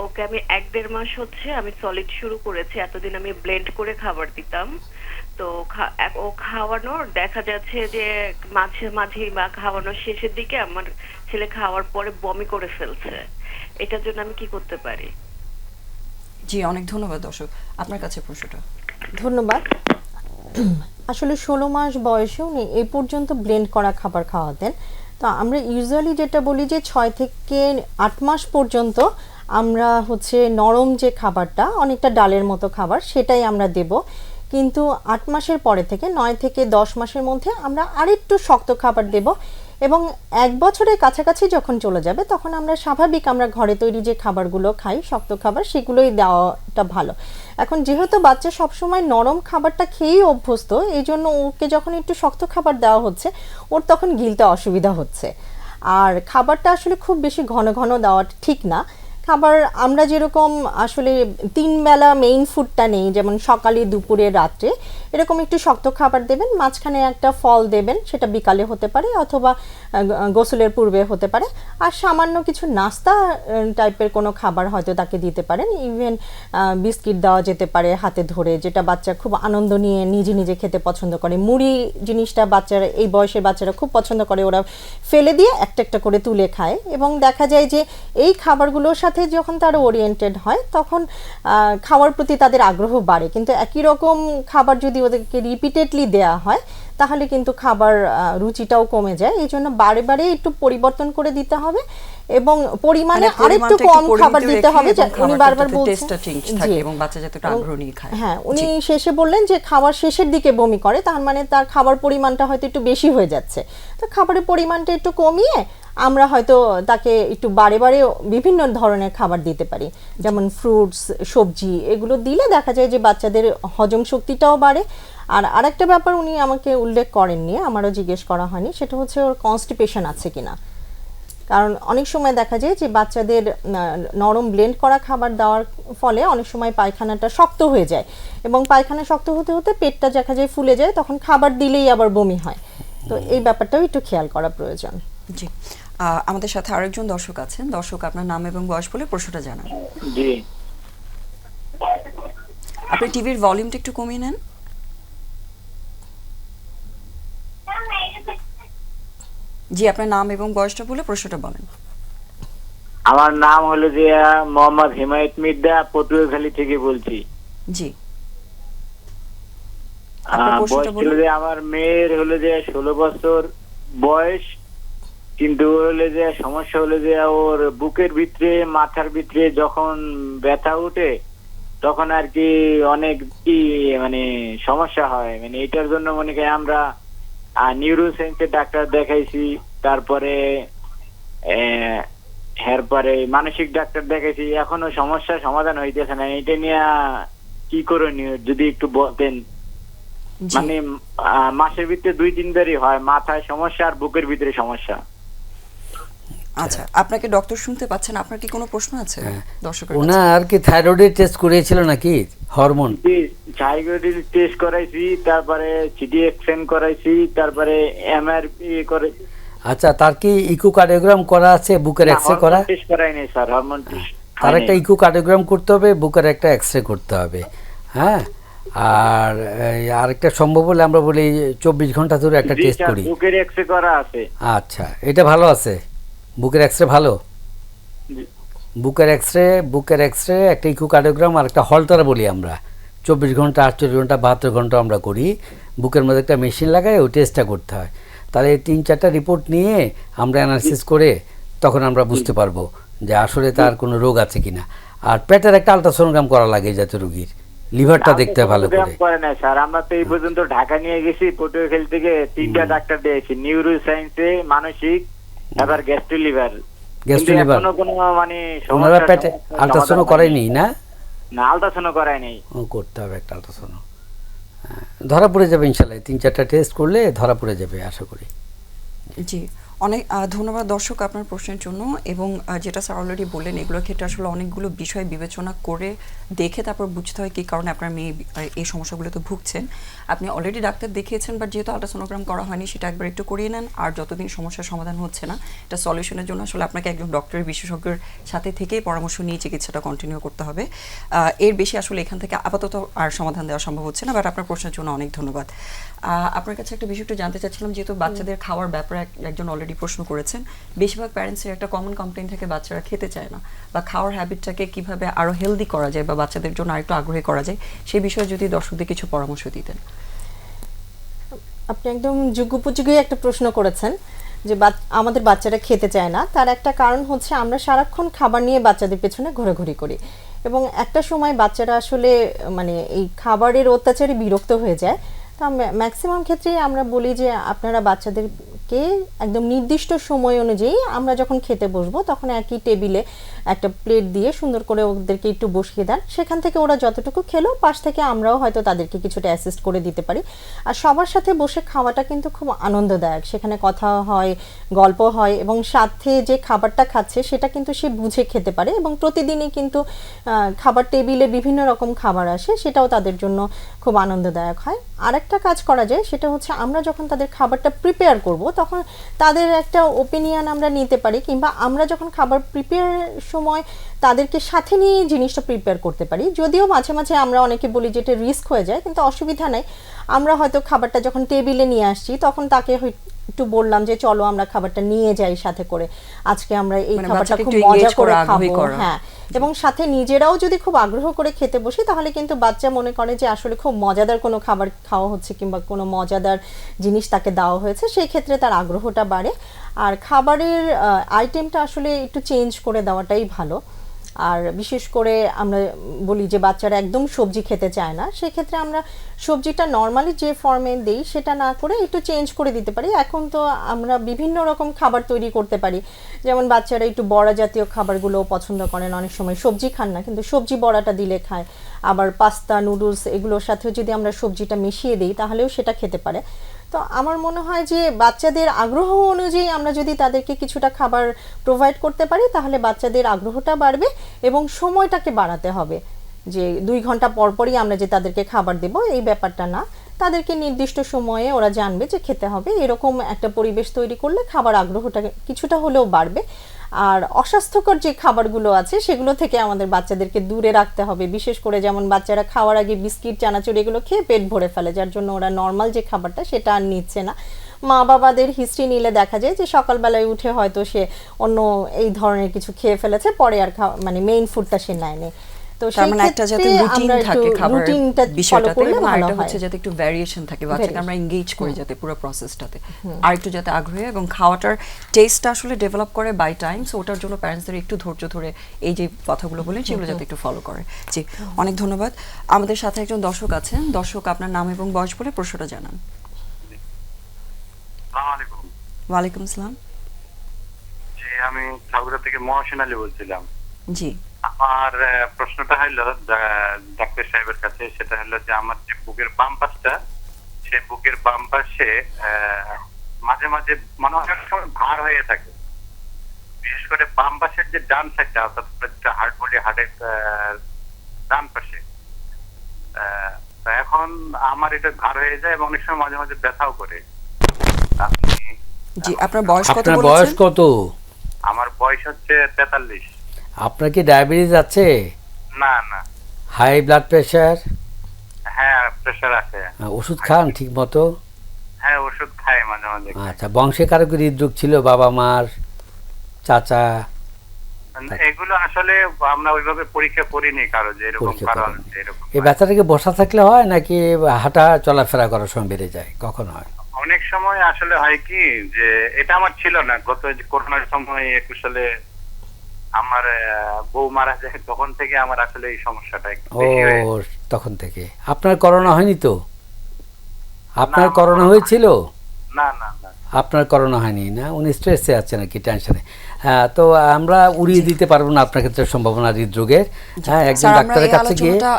ওকে আমি 1-1.5 মাস হচ্ছে আমি সলিড শুরু করেছি। এতদিন আমি ব্লেন্ড করে খাবার দিতাম। তো ও খাওয়ানোর দেখা যাচ্ছে যে মাঝে মাঝে বা খাওয়ানোর শেষের দিকে আমার ছেলে খাওয়ার পরে বমি করে ফেলছে। এটার জন্য আমি কি করতে পারি? জি, অনেক ধন্যবাদ। দর্শক, আপনার কাছে প্রশ্নটা। ধন্যবাদ। আসলে 16 মাস বয়সে উনি এ পর্যন্ত ব্লেন্ড করা খাবার খাওয়াতেন। তো আমরা ইউজুয়ালি যেটা বলি যে 6 থেকে 8 মাস পর্যন্ত আমরা হচ্ছে নরম যে খাবারটা, অনেকটা ডালের মতো খাবার, সেটাই আমরা দেব। কিন্তু 8 মাসের পরে থেকে 9 থেকে 10 মাসের মধ্যে আমরা আরেকটু শক্ত খাবার দেব, এবং 1 বছরের কাছাকাছি যখন চলে যাবে তখন আমরা স্বাভাবিক আমরা ঘরে তৈরি যে খাবারগুলো খাই শক্ত খাবার সেগুলোই দেওয়াটা ভালো। এখন যেহেতু বাচ্চা সবসময় নরম খাবারটা খেয়েই অভ্যস্ত, এই জন্য ওকে যখন একটু শক্ত খাবার দেওয়া হচ্ছে ওর তখন গিলতে অসুবিধা হচ্ছে। আর খাবারটা আসলে খুব বেশি ঘন ঘন দেওয়া ঠিক না। খাবার আমরা যেরকম আসলে 3 বেলা মেইন ফুডটা নেই, যেমন সকালে দুপুরে রাত্রে, এরকম একটু শক্ত খাবার দেবেন, মাঝখানে একটা ফল দেবেন, সেটা বিকালে হতে পারে অথবা গোসলের পূর্বে হতে পারে, আর সামান্য কিছু নাস্তা টাইপের কোনো খাবার হয়তো তাকে দিতে পারেন। ইভেন বিস্কিট দেওয়া যেতে পারে হাতে ধরে, যেটা বাচ্চা খুব আনন্দ নিয়ে নিজে নিজে খেতে পছন্দ করে। মুড়ি জিনিসটা বাচ্চারা, এই বয়সের বাচ্চারা খুব পছন্দ করে, ওরা ফেলে দিয়ে একটা একটা করে তুলে খায়, এবং দেখা যায় যে এই খাবারগুলোর সাথে যখন তারা ওরিয়েন্টেড হয় তখন খাওয়ার প্রতি তাদের আগ্রহ বাড়ে। কিন্তু একই রকম খাবার যদি ওদেরকে রিপিটেডলি দেয়া হয় তাহলে কিন্তু খাবার রুচিটাও কমে যায়। এই জন্য বারে বারে একটু পরিবর্তন করে দিতে হবে, এবং পরিমাণে আরেকটু কম খাবার দিতে হবে। উনি বারবার বলছেন এবং বাচ্চা যাতে আগ্রহ নিয়ে খায়। হ্যাঁ, উনি শেষে বললেন যে খাবার শেষের দিকে বমি করে, তার মানে তার খাবার পরিমাণটা হয়তো একটু বেশি হয়ে যাচ্ছে। তো খাবারের পরিমাণটা একটু কমিয়ে আমরা হয়তো তাকে একটু বারে বারে বিভিন্ন ধরনের খাবার দিতে পারি, যেমন ফ্রুটস, সবজি, এগুলো দিলে দেখা যায় যে বাচ্চাদের হজম শক্তিটাও বাড়ে। আর আরেকটা ব্যাপার উনি আমাকে উল্লেখ করেননি, আমারও জিজ্ঞেস করা হয়নি, সেটা হচ্ছে ওর কনস্টিপেশন আছে কিনা। কারণ অনেক সময় দেখা যায় যে বাচ্চাদের নরম ব্লেন্ড করা খাবার দেওয়ার ফলে অনেক সময় পায়খানাটা শক্ত হয়ে যায়, এবং পায়খানা শক্ত হতে হতে পেটটা দেখা যায় ফুলে যায়, তখন খাবার দিলেই আবার বমি হয়। তো এই ব্যাপারটাও একটু খেয়াল করা প্রয়োজন। জি, আমাদের সাথে আরেকজন দর্শক আছেন। দর্শক, আপনার নাম এবং বয়স বলে প্রশ্নটা জানান। জি, আপনি টিভির ভলিউমটা একটু কমিয়ে নেন। জি, আপনার নাম এবং বয়সটা বলে প্রশ্নটা বলেন। আমার নাম হলো যে মোহাম্মদ হিমায়ত মির্জা, পটুয়াখালী থেকে বলছি। জি, আপনার বয়স প্রশ্নটা হলো বলুন। যে আমার মেয়ের হলো যে 16 বছর বয়স, কিন্তু হলো যে সমস্যা হলো যে ওর বুকের ভিতরে, মাথার ভিতরে যখন ব্যথা ওঠে তখন আর কি অনেক মানে সমস্যা হয়। মানে এটার জন্য মনে করি আমরা নিউরোসায়েন্সের ডাক্তার দেখাইছি, তারপরে এরপরে মানসিক ডাক্তার দেখাইছি, এখনো সমস্যার সমাধান হইতেছে না। এটা নিয়ে কি করণীয় যদি একটু বলতেন। জি, মানে মাসের ভিতরে 2-3 বারই হয়, মাথায় সমস্যা আর বুকের ভিতরে সমস্যা। আচ্ছা, আপনাকে ডক্টর শুনতে পাচ্ছেন, আপনার কি কোনো প্রশ্ন আছে দর্শকের কাছে? ওনার কি থাইরয়েডের টেস্ট করিয়েছিল নাকি, হরমোন? থাইরয়েড টেস্ট করাইছি, তারপরে সিটি এক্সেন করাইছি, তারপরে এমআরপি করে। আচ্ছা, তার কি ইকোকার্ডিওগ্রাম করা আছে, বুকের এক্সরে করা? টেস্ট করাই নাই স্যার, হরমোন টেস্ট। তার একটা ইকোকার্ডিওগ্রাম করতে হবে, বুকের একটা এক্সরে করতে হবে। হ্যাঁ, আর আরেকটা সম্ভব হলে আমরা বলি 24 ঘন্টা ধরে একটা টেস্ট করি। বুকের এক্সরে করা আছে। আচ্ছা, এটা ভালো আছে, বুকের এক্সরে ভালো। বুকের এক্সরে একটা ইকোকার্ডিওগ্রাম আর একটা হলটার বলি আমরা, 24 ঘন্টা, 48 ঘন্টা, 72 ঘন্টা আমরা করি। বুকের মধ্যে একটা মেশিন লাগাই, ওই টেস্টটা করতে হয়। তাহলে 3-4টা রিপোর্ট নিয়ে আমরা অ্যানালিসিস করে তখন আমরা বুঝতে পারবো যে আসলে তার কোনো রোগ আছে কিনা। আর পেটের একটা আলট্রাসোনোগ্রাম করা লাগে যাতে রোগীর লিভারটা দেখতে ভালো করে। করে না স্যার, আমরা তো এই পর্যন্ত ঢাকা নিয়ে গেছি, পটুয়াখালী থেকে 3টা ডাক্তার দিয়েছি, নিউরো সায়েন্সে, মানসিক, আবার গ্যাস্ট্রো লিভার। কোনো মানে ওনারা পেটে আলট্রাসোনো করায়নি না? না, আলট্রাসোনো করায় নাই। ও করতে হবে একটা আলট্রাসোনো, ধরা পড়ে যাবে ইনশাল্লাহ। 3-4টা টেস্ট করলে ধরা পড়ে যাবে আশা করি। জি, অনেক ধন্যবাদ দর্শক আপনার প্রশ্নের জন্য। এবং যেটা স্যার অলরেডি বললেন, এগুলোর ক্ষেত্রে আসলে অনেকগুলো বিষয় বিবেচনা করে দেখে তারপর বুঝতে হয় কি কারণে আপনার মেয়ে এই সমস্যাগুলোতে ভুগছেন। আপনি অলরেডি ডাক্তার দেখিয়েছেন, বাট যেহেতু আলট্রাসোনোগ্রাম করা হয়নি, সেটা একবার একটু করিয়ে নেন। আর যতদিন সমস্যার সমাধান হচ্ছে না, এটা সলিউশনের জন্য আসলে আপনাকে একজন ডক্টরের বিশেষজ্ঞের সাথে থেকেই পরামর্শ নিয়ে চিকিৎসাটা কন্টিনিউ করতে হবে। এর বেশি আসলে এখান থেকে আপাতত আর সমাধান দেওয়া সম্ভব হচ্ছে না। বাট আপনার প্রশ্নের জন্য অনেক ধন্যবাদ। আপনার কাছে একটা বিষয় একটু জানতে চাচ্ছিলাম, যেহেতু বাচ্চাদের খাওয়ার ব্যাপারে একজন অলরেডি প্রশ্ন করেছেন, বেশিরভাগ প্যারেন্টসের একটা কমন কমপ্লেইন থাকে বাচ্চারা খেতে চায় না, বা খাওয়ার হ্যাবিটটাকে কিভাবে আরো হেলদি করা যায় বা বাচ্চাদের জন্য আরেকটু আগ্রহী করা যায়, সেই বিষয়ে যদি দর্শকদের কিছু পরামর্শ দিতেন। আপনি একদম যুগোপযোগী একটা প্রশ্ন করেছেন যে আমাদের বাচ্চারা খেতে চায় না। তার একটা কারণ হচ্ছে আমরা সারাক্ষণ খাবার নিয়ে বাচ্চাদের পেছনে ঘোরাঘুরি করি, এবং একটা সময় বাচ্চারা আসলে মানে এই খাবারের অত্যাচারে বিরক্ত হয়ে যায়। তা ম্যাক্সিমাম ক্ষেত্রেই আমরা বলি যে আপনারা বাচ্চাদেরকে একদম নির্দিষ্ট সময় অনুযায়ী আমরা যখন খেতে বসবো তখন একই টেবিলে একটা প্লেট দিয়ে সুন্দর করে ওদেরকে একটু বসিয়ে দেন, সেখান থেকে ওরা যতটুকু খেলো পাশ থেকে আমরাও হয়তো তাদেরকে কিছুটা অ্যাসিস্ট করে দিতে পারি। আর সবার সাথে বসে খাওয়াটা কিন্তু খুব আনন্দদায়ক, সেখানে কথা হয়, গল্প হয় এবং সাথে যে খাবারটা খাচ্ছে সেটা কিন্তু সে বুঝে খেতে পারে এবং প্রতিদিনই কিন্তু খাবার টেবিলে বিভিন্ন রকম খাবার আসে, সেটাও তাদের জন্য খুব আনন্দদায়ক হয়। আরেকটা কাজ করা যায় সেটা হচ্ছে আমরা যখন তাদের খাবারটা প্রিপেয়ার করব তখন তাদের একটা ওপিনিয়ন আমরা নিতে পারি, কিংবা আমরা যখন খাবার প্রিপেয়ার সময় তাদেরকে সাথে নিয়ে জিনিসটা প্রিপেয়ার করতে পারি। যদিও মাঝে মাঝে আমরা অনেকে বলি যে এটা রিস্ক হয়ে যায়, কিন্তু অসুবিধা নাই। আমরা হয়তো খাবারটা যখন টেবিলে নিয়ে আসছি তখন তাকে একটু বললাম যে চলো আমরা খাবারটা নিয়ে যাই সাথে করে, আজকে আমরা এই মানে খাবারটা বাচ্চাকে খুব একটু মজা engage করে করা, আগ্রহী খাবো। করা। হ্যাঁ, এবং সাথে নিজেরাও যদি খুব আগ্রহ করে খেতে বসি তাহলে কিন্তু বাচ্চা মনে করে যে আসলে খুব মজাদার কোনো খাবার খাওয়া হচ্ছে কিংবা কোনো মজাদার জিনিস তাকে দেওয়া হয়েছে, সেই ক্ষেত্রে তার আগ্রহটা বাড়ে। আর খাবারের আইটেমটা আসলে একটু চেঞ্জ করে দেওয়াটাই ভালো। আর বিশেষ করে আমরা বলি যে বাচ্চারা একদম সবজি খেতে চায় না, সেক্ষেত্রে আমরা সবজিটা নর্মালি যে ফর্মে দিই সেটা না করে একটু চেঞ্জ করে দিতে পারি। এখন তো আমরা বিভিন্ন রকম খাবার তৈরি করতে পারি, যেমন বাচ্চারা একটু বড়া জাতীয় খাবারগুলো পছন্দ করেন, অনেক সময় সবজি খান না কিন্তু সবজি বড়াটা দিলে খায়। আবার পাস্তা, নুডলস এগুলোর সাথেও যদি আমরা সবজিটা মিশিয়ে দিই তাহলেও সেটা খেতে পারে। তো আমার মনে হয় যে বাচ্চাদের আগ্রহ অনুযায়ী আমরা যদি তাদেরকে কিছুটা খাবার প্রোভাইড করতে পারি তাহলে বাচ্চাদের আগ্রহটা বাড়বে এবং সময়টাকে বাড়াতে হবে। যে 2 ঘন্টা পর পরই আমরা যে তাদেরকে খাবার দেব এই ব্যাপারটা না, তাদেরকে নির্দিষ্ট সময়ে ওরা জানবে যে খেতে হবে, এরকম একটা পরিবেশ তৈরি করলে খাবার আগ্রহটা কিছুটা হলেও বাড়বে। আর অস্বাস্থ্যকর যে খাবারগুলো আছে সেগুলো থেকে আমাদের বাচ্চাদেরকে দূরে রাখতে হবে। বিশেষ করে যেমন বাচ্চারা খাওয়ার আগে বিস্কিট, চানাচুর এগুলো খেয়ে পেট ভরে ফেলে, যার জন্য ওরা নর্মাল যে খাবারটা সেটা আর নিচ্ছে না। মা বাবাদের হিস্ট্রি নিলে দেখা যায় যে সকালবেলায় উঠে হয়তো সে অন্য এই ধরনের কিছু খেয়ে ফেলেছে, পরে আর মানে মেইন ফুডটা সে নেয়নি। তো তার সেই মানে একটা যাতে ক্ষেত্রে রুটিন আমরা থাকে একটু খাবার রুটিনটা ফলো বিষয়টাতে, করলে এবং ভালো আরেকটা হয়। হচ্ছে যাতে একটু ভ্যারিয়েশন থাকে, বাচ্চাকে আমরা এঙ্গেজ করি যাতে পুরো প্রসেসটাতে আর একটু যাতে আগ্রহী এবং খাওয়াটার টেস্টটা আসলে ডেভেলপ করে বাই টাইম। সো ওটার জন্য প্যারেন্টসদের একটু ধৈর্য ধরে এই যে কথাগুলো বলেন সেগুলো যাতে একটু ফলো করে। জি, অনেক ধন্যবাদ। আমাদের সাথে একজন দর্শক আছেন। দর্শক, আপনার নাম এবং বয়স বলে প্রশ্নটা জানান। আসসালামু ওয়ালাইকুম আসসালাম। জি, আমি ঠাকুরা থেকে মহসিন আলী বলছিলাম। জি, আমার প্রশ্নটা হলো ডাক্তার সাহেবের কাছে, সেটা হলো যে আমার যে বুকের বাম পাশটা, সেই বুকের বাম পাশে মাঝে মাঝে মনে হয় অনেক সময় ভার হয়ে থাকে, বিশেষ করে বাম পাশের যে ডান সাইডটা, অর্থাৎ হার্ট বডি হার্টের ডান পাশে। এখন আমার এটা ভার হয়ে যায় এবং অনেক সময় মাঝে মাঝে ব্যথাও করে। জি, আপনার বয়স কত আপনার বয়স বলেছেন? কত? আমার বয়স হচ্ছে 43। আপনার কি ডায়াবেটিস আছে? না না। High blood pressure? হ্যাঁ, প্রেশার আছে। ওষুধ খান ঠিক মতো? হ্যাঁ, ওষুধ খাই মাঝে মাঝে। আচ্ছা, বংশে কারো কি হৃদরোগ ছিল? বাবা মার, চাচা? এগুলো আসলে আমরা ওইভাবে পরীক্ষা করিনি কারো যে এরকম পরীক্ষা কারণ করেন। এরকম। এই ব্যথাটাকে বসা থাকলে হয় নাকি হাঁটা চলাফেরা করার সময় বেড়ে যায়? কখন হয়? অনেক সময় আসলে হয় কি যে এটা আমার ছিল না, গত যে করোনার সময় 21 সালে আমার বউ মারা যায়, তখন থেকে আমার আসলে এই সমস্যাটা একটু ও, বেশি হয়েছে। তখন থেকে। আপনার করোনা হয়নি তো? আপনার না, করোনা হয়েছিল? না না না। আপনার করোনা হয়নি না? উনি স্ট্রেসে আছে নাকি, টেনশনে? হ্যাঁ, তো আমরা উড়িয়ে দিতে পারবো না আপনার ক্ষেত্রে সম্ভাবনা হৃদরোগের। হ্যাঁ, একজন স্যার, আমরা ডাক্তারের এই কাছে গিয়ে আলোচনাটা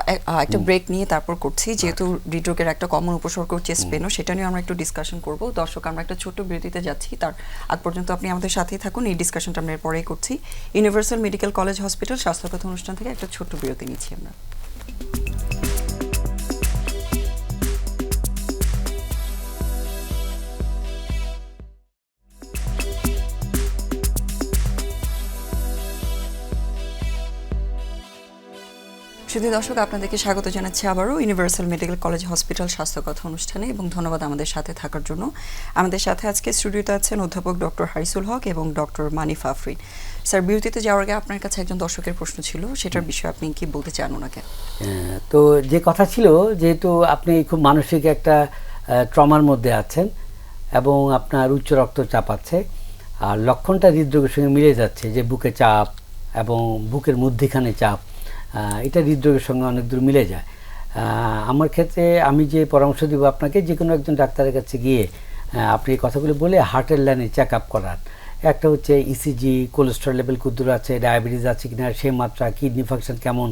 একটা ব্রেক নিয়ে তারপর করছি, যেহেতু হৃদরোগের একটা কমন উপসর্গ চেস্ট পেনও, সেটা নিয়ে আমরা একটু ডিসকাশন করব। দর্শক, আমরা একটা ছোট বিরতিতে যাচ্ছি, তার আগ পর্যন্ত আপনি আমাদের সাথেই থাকুন। এই ডিসকাশনটা আমরা এরপরেই করছি। Universal medical college hospital Swasthyakatha অনুষ্ঠান থেকে একটা ছোট বিরতি নিচ্ছি আমরা। শুধু দর্শক, আপনাদেরকে স্বাগত জানাচ্ছি আবারও universal medical college hospital Swasthyakatha অনুষ্ঠানে, এবং ধন্যবাদ আমাদের সাথে থাকার জন্য। আমাদের সাথে আজকে স্টুডিওতে আছেন অধ্যাপক ডক্টর হারিসুল হক এবং ডক্টর মানিফ আফরিন। স্যার, বিরতিতে যাওয়ার আগে আপনার কাছে একজন দর্শকের প্রশ্ন ছিল, সেটার বিষয়ে আপনি কি বলতে চান ওনাকে? তো যে কথা ছিল, যেহেতু আপনি খুব মানসিক একটা ট্রমার মধ্যে আছেন এবং আপনার উচ্চ রক্তচাপ আছে, আর লক্ষণটা হৃদরোগের সঙ্গে মিলে যাচ্ছে, যে বুকে চাপ এবং বুকের মধ্যিখানে চাপ, এটা হৃদরোগের সঙ্গে অনেক দূর মিলে যায়। আমার ক্ষেত্রে আমি যে পরামর্শ দিব আপনাকে, যে কোনো একজন ডাক্তারের কাছে গিয়ে আপনি এই কথাগুলো বলে হার্টের লাইনে চেক আপ করান। একটা হচ্ছে ইসিজি, কোলেস্টেরল লেভেল কতদূর আছে, ডায়াবেটিস আছে কিনা, সেই মাত্রা, কিডনি ফাংশন কেমন,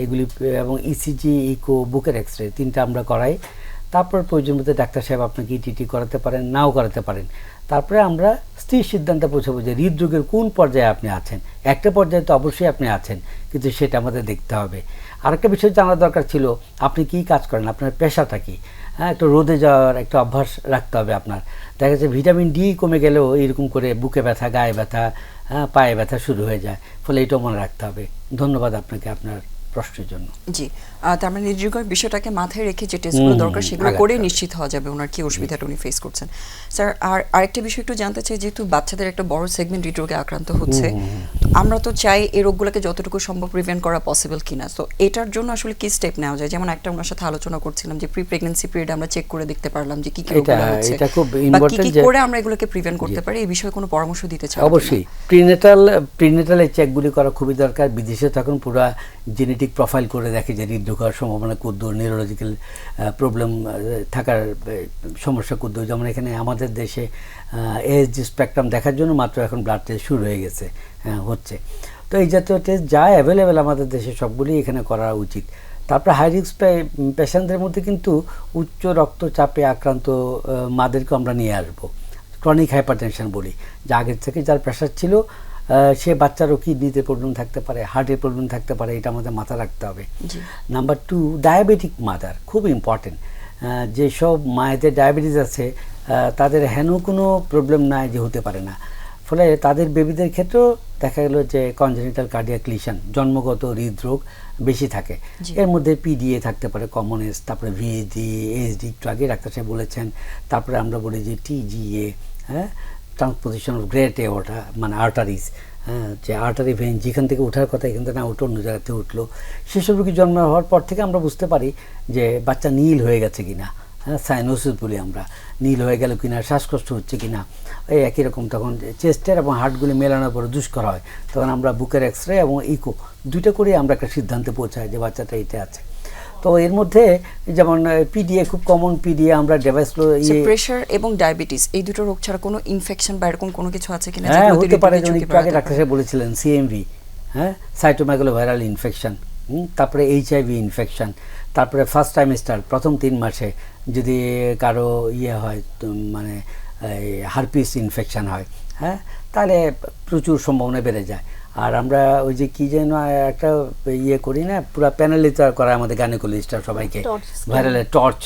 এগুলি, এবং ইসিজি, ইকো, বুকের এক্সরে, তিনটা আমরা করাই। তারপর প্রয়োজন মতো ডাক্তার সাহেব আপনাকে ইটিটি করাতে পারেন, নাও করাতে পারেন। তারপরে আমরা স্থির সিদ্ধান্তে পৌঁছাবো যে হৃদরোগের কোন পর্যায়ে আপনি আছেন। একটা পর্যায়ে তো অবশ্যই আপনি আছেন, কিন্তু সেটা আমাদের দেখতে হবে। আরেকটা বিষয় জানার দরকার ছিল, আপনি কি কাজ করেন, আপনার পেশাটা কি। একটু রোদে যাওয়ার একটা অভ্যাস রাখতে হবে আপনার। দেখা যাচ্ছে ভিটামিন ডি কমে গেলেও এরকম করে বুকে ব্যথা, গায়ে ব্যথা, পায়ে ব্যথা শুরু হয়ে যায়। ফলে এটাও মনে রাখতে হবে। ধন্যবাদ আপনাকে আপনার প্রশ্নের জন্য। জি, তার মানে হৃদরোগের বিষয়টাকে মাথায় রেখে যে টেস্টগুলো দরকার সেগুলো করে নিশ্চিত হওয়া যাবে ওনার কি অসুবিধাটা উনি ফেস করছেন। স্যার, আর আরেকটা বিষয় একটু জানতে চাই, যেহেতু বাচ্চাদের একটা বড় সেগমেন্ট হৃদরোগে আক্রান্ত হচ্ছে, আমরা তো চাই এই রোগগুলোকে যতটুকু সম্ভব প্রিভেন্ট করা পসিবল কিনা। তো এটার জন্য আসলে কি স্টেপ নেওয়া যায়? যেমন একটা ওনার সাথে আলোচনা করছিলাম যে প্রি প্রেগন্যান্সি পিরিয়ড আমরা চেক করে দেখতে পারলাম যে কি কি রোগগুলো হচ্ছে, এটা খুব বা কি ইম্পর্টেন্ট কি যে করে আমরা এগুলোকে প্রিভেন্ট করতে পারি, এই বিষয়ে কোনো পরামর্শ দিতে চাই? অবশ্যই প্রিনেটাল এই চেকগুলি করা খুবই দরকার। বিদেশে তখন পুরো জেনেটিক প্রোফাইল করে দেখে যে হৃদরোগ হওয়ার সম্ভাবনা কতদূর, নিউরোলজিক্যাল প্রবলেম থাকার সমস্যা কতদূর। যেমন এখানে আমাদের দেশে এএসডি স্পেকট্রাম দেখার জন্য মাত্র এখন ব্লাড টেস্ট শুরু হয়ে গেছে, হচ্ছে। তো এই জাতীয় টেস্ট যা অ্যাভেলেবেল আমাদের দেশে সবগুলি এখানে করা উচিত। তারপরে হাই রিস্ক পেশেন্টদের মধ্যে কিন্তু উচ্চ রক্তচাপে আক্রান্ত মাদেরকে আমরা নিয়ে আসবো। ক্রনিক হাইপারটেনশন বলি, যে আগের থেকে যার প্রেশার ছিল সে বাচ্চারও কিডনিতে প্রবলেম থাকতে পারে, হার্টের প্রবলেম থাকতে পারে, এটা আমাদের মাথা রাখতে হবে। নাম্বার 2, ডায়াবেটিক মাদার খুব ইম্পর্টেন্ট। যেসব মায়েদের ডায়াবেটিস আছে তাদের হেন কোনো প্রবলেম নাই যে হতে পারে না। ফলে তাদের বেবিদের ক্ষেত্রেও দেখা গেল যে কনজেনিটাল কার্ডিয়াক লিশন, জন্মগত হৃদরোগ বেশি থাকে। এর মধ্যে পিডিএ থাকতে পারে, কমন এজ, তারপরে ভিএসডি, এএসডি একটু আগে ডাক্তার সাহেব বলেছেন। তারপরে আমরা বলি যে টিজিএ, ট্রান্সপোজিশন অফ গ্রেট এওর্টা, মানে আর্টারিস, যে আর্টারি ভেন যেখান থেকে ওঠার কথা এখান থেকে না উঠে অন্য জায়গাতে উঠলো। সেসব রোগী জন্ম হওয়ার পর থেকে আমরা বুঝতে পারি যে বাচ্চা নীল হয়ে গেছে কিনা, সাইনোসিস বলি আমরা, নীল হয়ে গেল কিনা, শ্বাসকষ্ট হচ্ছে কিনা, এই একই রকম। তখন চেস্টের এবং হার্টগুলি মেলানোর পরে দুষ্কর হয়, তখন আমরা বুকের এক্সরে এবং ইকো দুইটা করে আমরা একটা সিদ্ধান্তে পৌঁছাই যে বাচ্চাটা এইটা আছে। তো এর মধ্যে যেমন পিডিএ খুব কমন, পিডিএ আমরা ডিভাইসগুলো প্রেশার এবং ডায়াবেটিস এই দুটো রোগ ছাড়া কোনো ইনফেকশন বা এরকম কোনো কিছু আছে কিনা? হ্যাঁ, হতে পারে। যেমন একটু আগে ডাক্তার সাহেব বলেছিলেন সিএমভি, সাইটোমেগালোভাইরাল ইনফেকশন, তারপরে এইচআইভি ইনফেকশন, তারপরে ফার্স্ট ট্রাইমেস্টার প্রথম 3 মাসে যদি কারো হয় মানে হারপিস ইনফেকশন হয়, তাহলে প্রচুর সম্ভাবনা বেড়ে যায়। আর আমরা ওই যে কি যেন একটা করি না, পুরো প্যানেলে করা আমাদের গাইনোকোলজিস্টরা সবাইকে ভাইরালের টর্চ,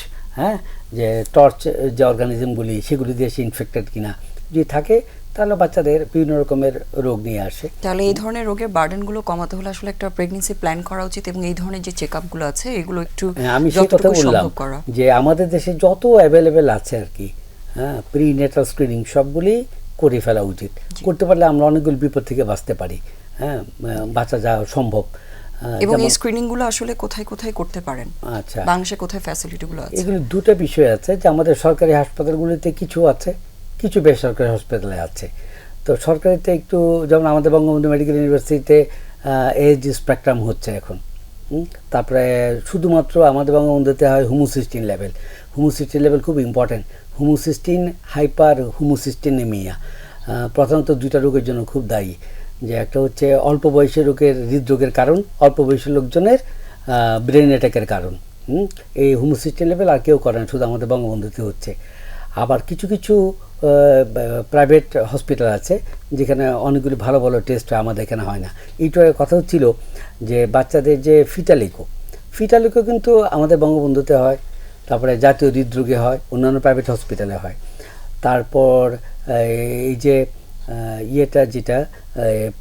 যে টর্চ যে অর্গানিজমগুলি সেগুলি দিয়ে সে ইনফেক্টেড কিনা যদি থাকে তাহলে বাচ্চাদের বিভিন্ন রকমের রোগ নিয়ে আসে। তাহলে এই ধরনের রোগের বার্ডেনগুলো কমাতে হলে আসলে একটা প্রেগন্যান্সি প্ল্যান করা উচিত এবং এই ধরনের যে চেকআপগুলো আছে এগুলো একটু আমি সেই কথা বললাম যে আমাদের দেশে যত অ্যাভেলেবেল আছে আর কি, প্রিনেটাল স্ক্রিনিং সবগুলি করে ফেলা উচিত। করতে পারলে আমরা অনেকগুলো বিপদ থেকে বাঁচতে পারি, বাঁচা যাওয়া সম্ভব। এবং এই স্ক্রিনিংগুলো আসলে কোথায় কোথায় করতে পারেন? আচ্ছা, বাংলাদেশে কোথায় ফ্যাসিলিটিগুলো আছে? এগুলো দুটো বিষয় আছে, যে আমাদের সরকারি হাসপাতালগুলিতে কিছু আছে, কিছু বেসরকারি হাসপাতালে আছে। তো সরকারিতে একটু, যেমন আমাদের বঙ্গবন্ধু মেডিকেল ইউনিভার্সিটিতে এএসডি স্পেকট্রাম হচ্ছে এখন। তারপরে শুধুমাত্র আমাদের বঙ্গবন্ধুতে হয় হোমোসিস্টিন লেভেল। হোমোসিস্টিন লেভেল খুব ইম্পর্টেন্ট। হোমোসিস্টিন, হাইপার হোমোসিস্টিনেমিয়া প্রধানত 2টা রোগের জন্য খুব দায়ী। যে একটা হচ্ছে অল্প বয়সের রোগের হৃদরোগের কারণ, অল্প বয়সের লোকজনের ব্রেন অ্যাটাকের কারণ। এই হোমোসিস্টিন লেভেল আর কেউ করেন, শুধু আমাদের বঙ্গবন্ধুতে হচ্ছে। আবার কিছু কিছু প্রাইভেট হসপিটাল আছে যেখানে অনেকগুলি ভালো ভালো টেস্ট হয়, আমাদের এখানে হয় না। এইটার কথা হচ্ছিল যে বাচ্চাদের যে ফিটালিকো কিন্তু আমাদের বঙ্গবন্ধুতে হয়, তারপরে জাতীয় হৃদরোগে হয়, অন্যান্য প্রাইভেট হসপিটালে হয়। তারপর এই যে যেটা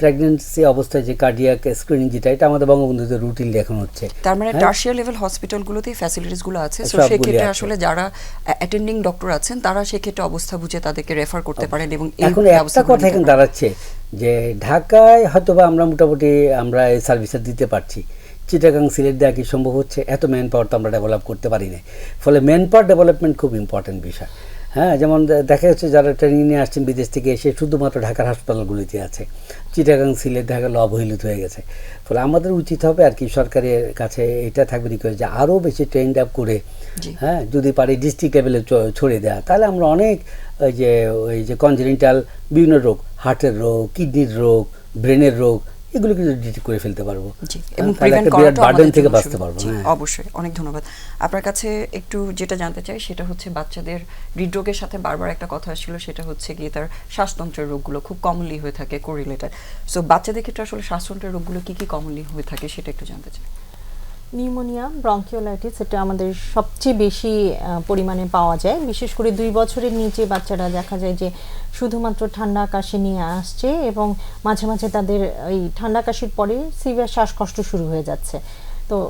প্রেগন্যান্সি অবস্থায় যে কার্ডিয়াক স্ক্রিনিং যেটা, এটা আমাদের বঙ্গবন্ধুতে রুটিন এখন হচ্ছে। তার মানে টার্সিয়ারি লেভেল হসপিটালগুলোতেই ফ্যাসিলিটিসগুলো আছে। সো সেক্ষেত্রে আসলে যারা অ্যাটেন্ডিং ডক্টর আছেন তারা সেক্ষেত্রে অবস্থা বুঝে তাদেরকে রেফার করতে পারেন। এবং এখন একটা কথা এখন দাঁড়াচ্ছে যে ঢাকায় হয়তোবা আমরা মোটামুটি আমরা এই সার্ভিসটা দিতে পারছি, চিটাগাং, সিলেট দেওয়া কি সম্ভব হচ্ছে? এত ম্যান পাওয়ার তো আমরা ডেভেলপ করতে পারি না। ফলে ম্যান পাওয়ার ডেভেলপমেন্ট খুব ইম্পর্টেন্ট বিষয়। হ্যাঁ, যেমন দেখা যাচ্ছে যারা ট্রেনিং নিয়ে আসছেন বিদেশ থেকে এসে শুধুমাত্র ঢাকার হাসপাতালগুলিতে আছে, চিটাগাং সিলেট ঢাকা অবহেলিত হয়ে গেছে। ফলে আমাদের উচিত হবে আর কি সরকারের কাছে এটা থাকবে রিকোয়েস্ট যে আরও বেশি ট্রেন্ড আপ করে, হ্যাঁ, যদি পারে ডিস্ট্রিক্ট লেভেলে ছড়িয়ে দেওয়া, তাহলে আমরা অনেক ওই যে কনজেনিটাল বিভিন্ন রোগ, হার্টের রোগ, কিডনির রোগ, ব্রেনের রোগ, এগুলো কিন্তু ডিটেক্ট করে ফেলতে পারবো এবং প্রিভেন্ট করাটা বার্ডেন থেকে বাঁচতে পারবো। অবশ্যই, অনেক ধন্যবাদ। আপনার কাছে একটু যেটা জানতে চাই সেটা হচ্ছে বাচ্চাদের হৃদরোগের সাথে বারবার একটা কথা আসছিল, সেটা হচ্ছে গিয়ে তার শ্বাসতন্ত্রের রোগগুলো খুব কমনলি হয়ে থাকে কোরিলেটেড। সো বাচ্চাদের ক্ষেত্রে আসলে শ্বাসতন্ত্রের রোগগুলো কি কি কমনলি হয়ে থাকে সেটা একটু জানতে চাই। নিউমোনিয়া, ব্রঙ্কিওলাইটিস, এটা আমাদের সবচেয়ে বেশি পরিমাণে পাওয়া যায়। বিশেষ করে 2 বছরের নিচে বাচ্চারা দেখা যায় যে শুধুমাত্র ঠান্ডা কাশি নিয়ে আসছে এবং মাঝে মাঝে তাদের এই ঠান্ডা কাশির পরে সিভিয়ার শ্বাসকষ্ট শুরু হয়ে যাচ্ছে। তো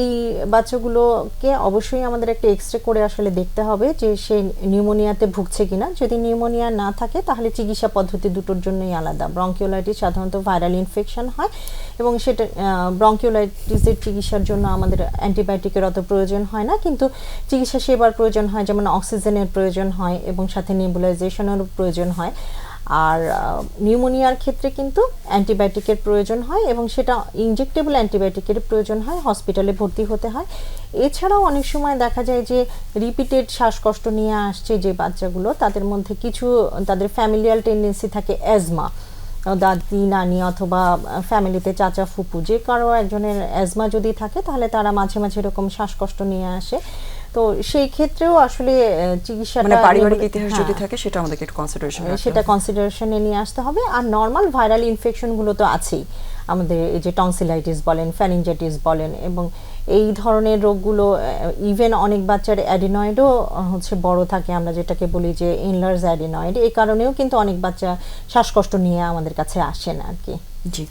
এই বাচ্চাগুলোকে অবশ্যই আমাদের একটা এক্সরে করে আসলে দেখতে হবে যে সে নিউমোনিয়াতে ভুগছে কিনা। যদি নিউমোনিয়া না থাকে তাহলে চিকিৎসা পদ্ধতি দুটোর জন্যই আলাদা। ব্রঙ্কিওলাইটিস সাধারণত ভাইরাল ইনফেকশন হয় এবং সেটা ব্রঙ্কিওলাইটিসের চিকিৎসার জন্য আমাদের অ্যান্টিবায়োটিকের অত প্রয়োজন হয় না, কিন্তু চিকিৎসা সেবার প্রয়োজন হয়, যেমন অক্সিজেনের প্রয়োজন হয় এবং সাথে নেবুলাইজেশনেরও প্রয়োজন হয়। আর নিউমোনিয়ার ক্ষেত্রে কিন্তু অ্যান্টিবায়োটিকের প্রয়োজন হয় এবং সেটা ইনজেক্টেবল অ্যান্টিবায়োটিকের প্রয়োজন হয়, হসপিটালে ভর্তি হতে হয়। এছাড়াও অনেক সময় দেখা যায় যে রিপিটেড শ্বাসকষ্ট নিয়ে আসছে যে বাচ্চাগুলো, তাদের মধ্যে কিছু তাদের ফ্যামিলিয়াল টেন্ডেন্সি থাকে অ্যাজমা, দাদি নানি অথবা ফ্যামিলিতে চাচা ফুপু যে কারো একজনের অ্যাজমা যদি থাকে তাহলে তারা মাঝে মাঝে এরকম শ্বাসকষ্ট নিয়ে আসে। তো সেই ক্ষেত্রেও আসলে চিকিৎসাটা মানে পারিবারিক ইতিহাস যদি থাকে সেটা আমাদেরকে একটু কনসিডারেশনে নিয়ে আসতে হবে। আর নর্মাল ভাইরাল ইনফেকশনগুলো তো আছেই আমাদের, এই যে টনসিলাইটিস বলেন, ফ্যারিঞ্জাইটিস বলেন, এবং এই ধরনের রোগগুলো ইভেন অনেক বাচ্চার অ্যাডিনয়েডও হচ্ছে বড় থাকে, আমরা যেটাকে বলি যে এনলার্জ অ্যাডিনয়েড। এই কারণেও কিন্তু অনেক বাচ্চা শ্বাসকষ্ট নিয়ে আমাদের কাছে আসেন আর কি। জি,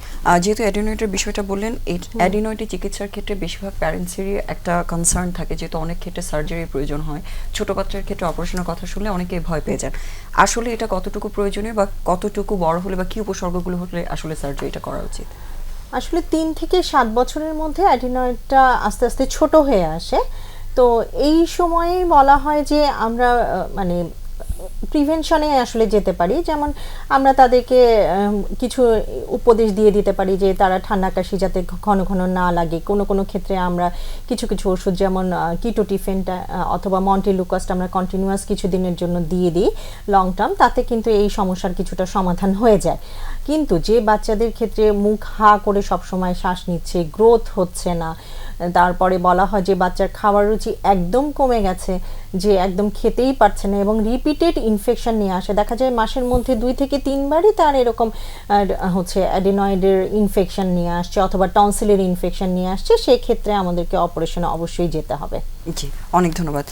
যেহেতু অ্যাডিনয়েডের বিষয়টা বললেন, এই অ্যাডিনয়েডের চিকিৎসার ক্ষেত্রে বেশিরভাগ প্যারেন্টসেরই একটা কনসার্ন থাকে, যেহেতু অনেক ক্ষেত্রে সার্জারির প্রয়োজন হয়। ছোট বাচ্চার ক্ষেত্রে অপারেশনের কথা শুনলে অনেকে ভয় পেয়ে যান। আসলে এটা কতটুকু প্রয়োজনীয় বা কতটুকু বড় হলে বা কি উপসর্গগুলো হলে আসলে সার্জারিটা করা উচিত? আসলে 3 থেকে 7 বছরের মধ্যে অ্যাডিনয়েডটা আস্তে আস্তে ছোট হয়ে আসে। তো এই সময়েই বলা হয় যে আমরা মানে প্রিভেনশনে আসলে যেতে পারি। যেমন আমরা তাদেরকে কিছু উপদেশ দিয়ে দিতে পারি যে তারা ঠান্ডা কাশি যাতে ঘন ঘন না লাগে। কোনো কোনো ক্ষেত্রে আমরা কিছু কিছু ওষুধ যেমন কিটোটিফেনটা অথবা মন্টেলুকাস্ট আমরা কন্টিনিউয়াস কিছু দিনের জন্য দিয়ে দিই লং টার্ম, তাতে কিন্তু এই সমস্যার কিছুটা সমাধান হয়ে যায়। কিন্তু যে বাচ্চাদের ক্ষেত্রে মুখ হা করে সবসময় শ্বাস নিচ্ছে, গ্রোথ হচ্ছে না, তারপরে বলা হয় যে বাচ্চার খাওয়ার রুচি একদম কমে গেছে, যে একদম খেতেই পারছে না এবং রিপিটেড ইনফেকশন নিয়ে আসে, দেখা যায় মাসের মধ্যে 2 থেকে 3 বারই তার এরকম হচ্ছে অ্যাডিনয়েডের ইনফেকশন নিয়ে আসছে অথবা টনসিলের ইনফেকশন নিয়ে আসছে, সেক্ষেত্রে আমাদেরকে অপারেশনে অবশ্যই যেতে হবে। জি, অনেক ধন্যবাদ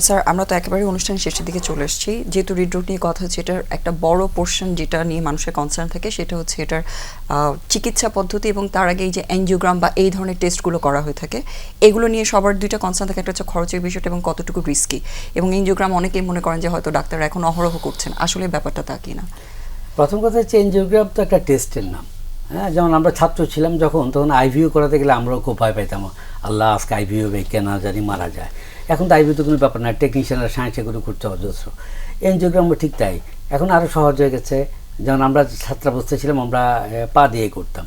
স্যার। আমরা তো একেবারে অনুষ্ঠান শেষের দিকে চলে এসেছি। যেহেতু হৃদরোগ নিয়ে কথা হচ্ছে, এটার একটা বড় পোর্শন যেটা নিয়ে মানুষের কনসার্ন থাকে সেটা হচ্ছে এটার চিকিৎসা পদ্ধতি এবং তার আগে এই যে অ্যাঞ্জিওগ্রাম বা এই ধরনের টেস্টগুলো করা হয়ে থাকে, এগুলো নিয়ে সবার দুইটা কনসার্ন থাকে। একটা হচ্ছে খরচের বিষয়টা এবং কতটুকু রিস্কি, এবং এনজিওগ্রাম অনেকেই মনে করেন যে হয়তো ডাক্তাররা এখন অহরহ করছেন, আসলে ব্যাপারটা তা কি না? প্রথম কথা হচ্ছে এনজিওগ্রাম তো একটা টেস্টের নাম। হ্যাঁ, যেমন আমরা ছাত্র ছিলাম যখন, তখন আইভিও করাতে গেলে আমরাও খুব ভয় পাইতাম, আল্লাহ আজকে আইভিও কেনা জানি মারা যায়। এখন তো আইভিও তো কোনো ব্যাপার না, টেকনিশিয়ানরা সায়েন্স এগুলো করতে অজস্র। এনজিওগ্রামও ঠিক তাই, এখন আরও সহজ হয়ে গেছে। যেমন আমরা ছাত্রাবস্থায় ছিলাম আমরা পা দিয়ে করতাম,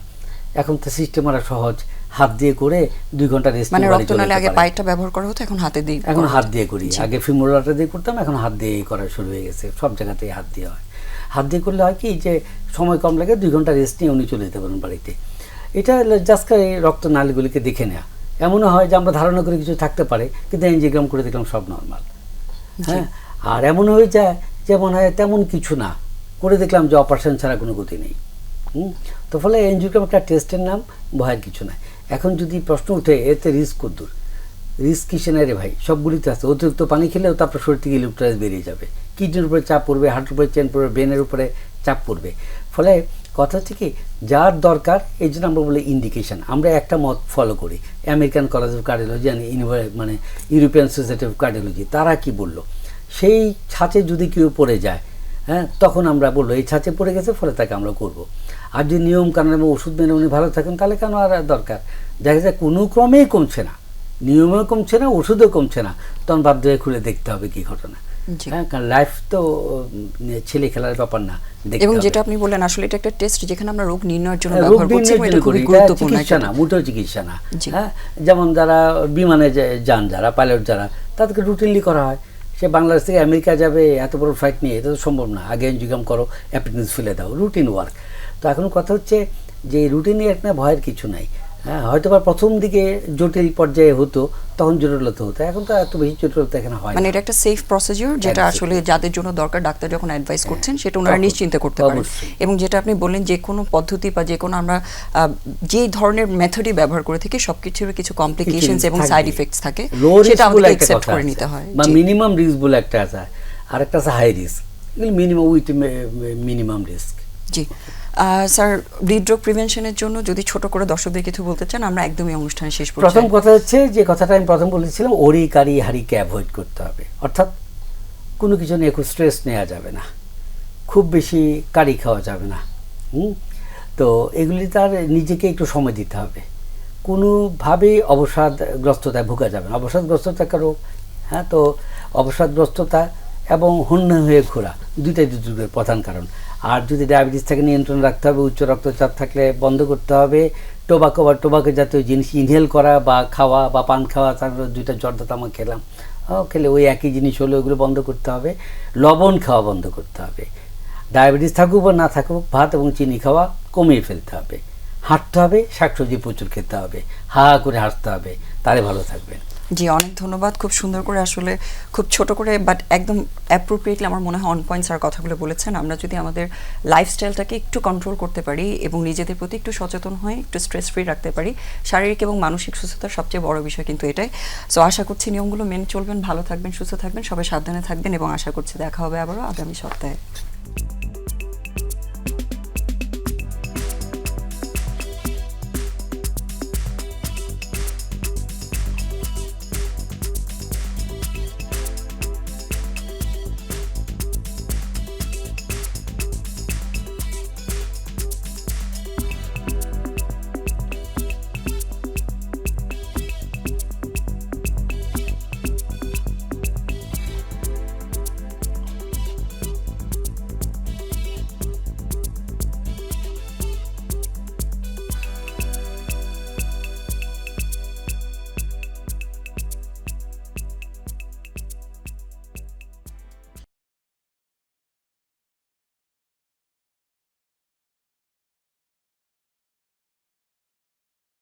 এখন তো সিস্টেম আরও সহজ, হাত দিয়ে করে 2 ঘন্টা রেস্ট। মানে রক্তনালী আগে পাইপটা ব্যবহার করা হতো, এখন হাতে দিয়ে, এখন হাত দিয়ে করি। আগে ফিমোরালটা দিয়ে করতাম, এখন হাত দিয়ে করা শুরু হয়ে গেছে, সব জায়গাতেই হাত দিয়ে হয়। হাত দিয়ে করলে হয় কি যে সময় কম লাগে, 2 ঘন্টা রেস্ট নিয়ে উনি চলে যেতে পারেন বাড়িতে। এটা জাস্ট রক্তনালীগুলিকে দেখে নেওয়া। এমনও হয় যে আমরা ধারণা করে কিছু থাকতে পারে, কিন্তু এনজিওগ্রাম করে দেখলাম সব নর্মাল। হ্যাঁ, আর এমন হয়ে যায় যে মনে হয় তেমন কিছু না, করে দেখলাম যে অপারেশন ছাড়া কোনো গতি নেই। তো ফলে এনজিওগ্রাম একটা টেস্টের নাম, ভয়ের কিছু নাই। এখন যদি প্রশ্ন উঠে এতে রিস্ক কদ্দূর, রিস্ক কিসে নাই রে ভাই, সবগুলিতে আছে। অতিরিক্ত পানি খেলেও তারপর শরীর থেকে ইলেকট্রোলাইট বেরিয়ে যাবে, কিডনির উপরে চাপ পড়বে, হার্টের উপরে চেন পড়বে, ব্রেনের উপরে চাপ পড়বে। ফলে কথা হচ্ছে কি, যার দরকার, এই জন্য আমরা বলি ইন্ডিকেশন। আমরা একটা মত ফলো করি, আমেরিকান কলেজ অফ কার্ডিওলজি মানে ইউরোপিয়ান সোসাইটি অফ কার্ডিওলজি, তারা কি বললো, সেই ছাঁচে যদি কেউ পড়ে যায়, হ্যাঁ, তখন আমরা বললো এই ছাঁচে পড়ে গেছে, ফলে তাকে আমরা করব। আর যদি নিয়ম কানুন এবং ওষুধ মেনে উনি ভালো থাকেন, তাহলে কেন আর দরকার? দেখা যায় কোনো ক্রমেই কমছে না, নিয়মেও কমছে না, ওষুধও কমছে না, তখন বাধ্য হয়ে খুলে দেখতে হবে কী ঘটনা। জি। হ্যাঁ, কারণ লাইফ তো ছেলে খেলার ব্যাপার না, দেখতে এবং হবে। যেটা আপনি বললেন আসলে এটা একটা টেস্ট যেখানে আমরা রোগ নির্ণয়ের জন্য রোগ ব্যবহার করছি এবং নির্ণয়ের এটা জন্য করি, খুবই এটা গুরুত্বপূর্ণ চিকিৎসা একটা না, মোটেও চিকিৎসা না। জি। হ্যাঁ, যেমন যারা বিমানে যান, যারা পাইলট যারা, তাদেরকে রুটিনলি করা হয়। সে বাংলাদেশ থেকে আমেরিকা যাবে এত বড় ফ্লাইট নিয়ে, এটা তো সম্ভব না। আগে এনজিওগ্রাম করো, অ্যাপেন্ডিক্স ফেলে দাও, রুটিন ওয়ার্ক। তো এখন কথা হচ্ছে যে রুটিনে একটা ভয়ের কিছু নাই। হ্যাঁ, হয়তো বা প্রথম দিকে জটিল পর্যায়ে হতো, তখন জটিলতা হতো, এখন তো এত বেশি জটিলতা এখানে হয় না। মানে এটা একটা সেফ প্রসিডিউর যেটা Exactly. আসলে যাদের জন্য দরকার, ডাক্তার যখন অ্যাডভাইস করছেন সেটা ওনারা তখন, নিশ্চিন্তে করতে পারেন। অবশ্যই। এবং যেটা আপনি বললেন যে কোনো পদ্ধতি বা যে কোনো আমরা যে ধরনের মেথডই ব্যবহার করে থাকি সবকিছুর কিছু কমপ্লিকেশনস এবং থাকবে। সাইড ইফেক্টস থাকে, লো সেটা রিস্ক বলে আমাদের একটা অ্যাকসেপ্ট কথা করে আছে, নিতে হয়। বা জি। মিনিমাম রিস্ক বলে একটা আছে, আর একটা আছে হাই রিস্ক। এগুলো minimum with minimum risk. G sir, হৃদরোগ প্রিভেনশনের জন্য যদি ছোট করে দর্শকদের কিছু বলতে চান, আমরা একদমই অনুষ্ঠানের শেষ প্রথম পর্যায়ে। কথা হচ্ছে যে কথাটা আমি প্রথম বলেছিলাম, ওরি কারি হারিকে অ্যাভয়েড করতে হবে। অর্থাৎ কোনো কিছু নিয়ে খুব স্ট্রেস নেওয়া যাবে না, খুব বেশি কারি খাওয়া যাবে না। তো এগুলি তার নিজেকে একটু সময় দিতে হবে। কোনোভাবেই অবসাদগ্রস্ততায় ভোগা যাবে না। অবসাদগ্রস্ততা একটা রোগ। হ্যাঁ, তো অবসাদগ্রস্ততা এবং হন্য হয়ে ঘোরা দুইটাই দুর্যোগের প্রধান কারণ। আর যদি ডায়াবেটিস থেকে নিয়ন্ত্রণ রাখতে হবে, উচ্চ রক্তচাপ থাকলে বন্ধ করতে হবে, টোবাকো বা টোবাকো জাতীয় জিনিস ইনহেল করা বা খাওয়া বা পান খাওয়া, তার দুইটা জর্দাতামা খেলাম, খেলে ওই একই জিনিস হলে ওগুলো বন্ধ করতে হবে। লবণ খাওয়া বন্ধ করতে হবে। ডায়াবেটিস থাকুক বা না থাকুক, ভাত এবং চিনি খাওয়া কমিয়ে ফেলতে হবে। হাঁটতে হবে, শাকসবজি প্রচুর খেতে হবে, হা করে হাঁটতে হবে, তাহলে ভালো থাকবেন। জি, অনেক ধন্যবাদ। খুব সুন্দর করে আসলে খুব ছোট করে বাট একদম অ্যাপ্রোপ্রিয়েটলি আমার মনে হয় অন পয়েন্ট স্যার কথাগুলো বলেছেন। আমরা যদি আমাদের লাইফস্টাইলটাকে একটু কন্ট্রোল করতে পারি এবং নিজেদের প্রতি একটু সচেতন হয়ে একটু স্ট্রেস ফ্রি রাখতে পারি, শারীরিক এবং মানসিক সুস্থতার সবচেয়ে বড় বিষয় কিন্তু এটাই। সো আশা করছি নিয়মগুলো মেনে চলবেন, ভালো থাকবেন, সুস্থ থাকবেন, সবাই সাবধানে থাকবেন এবং আশা করছি দেখা হবে আবারও আগামী সপ্তাহে।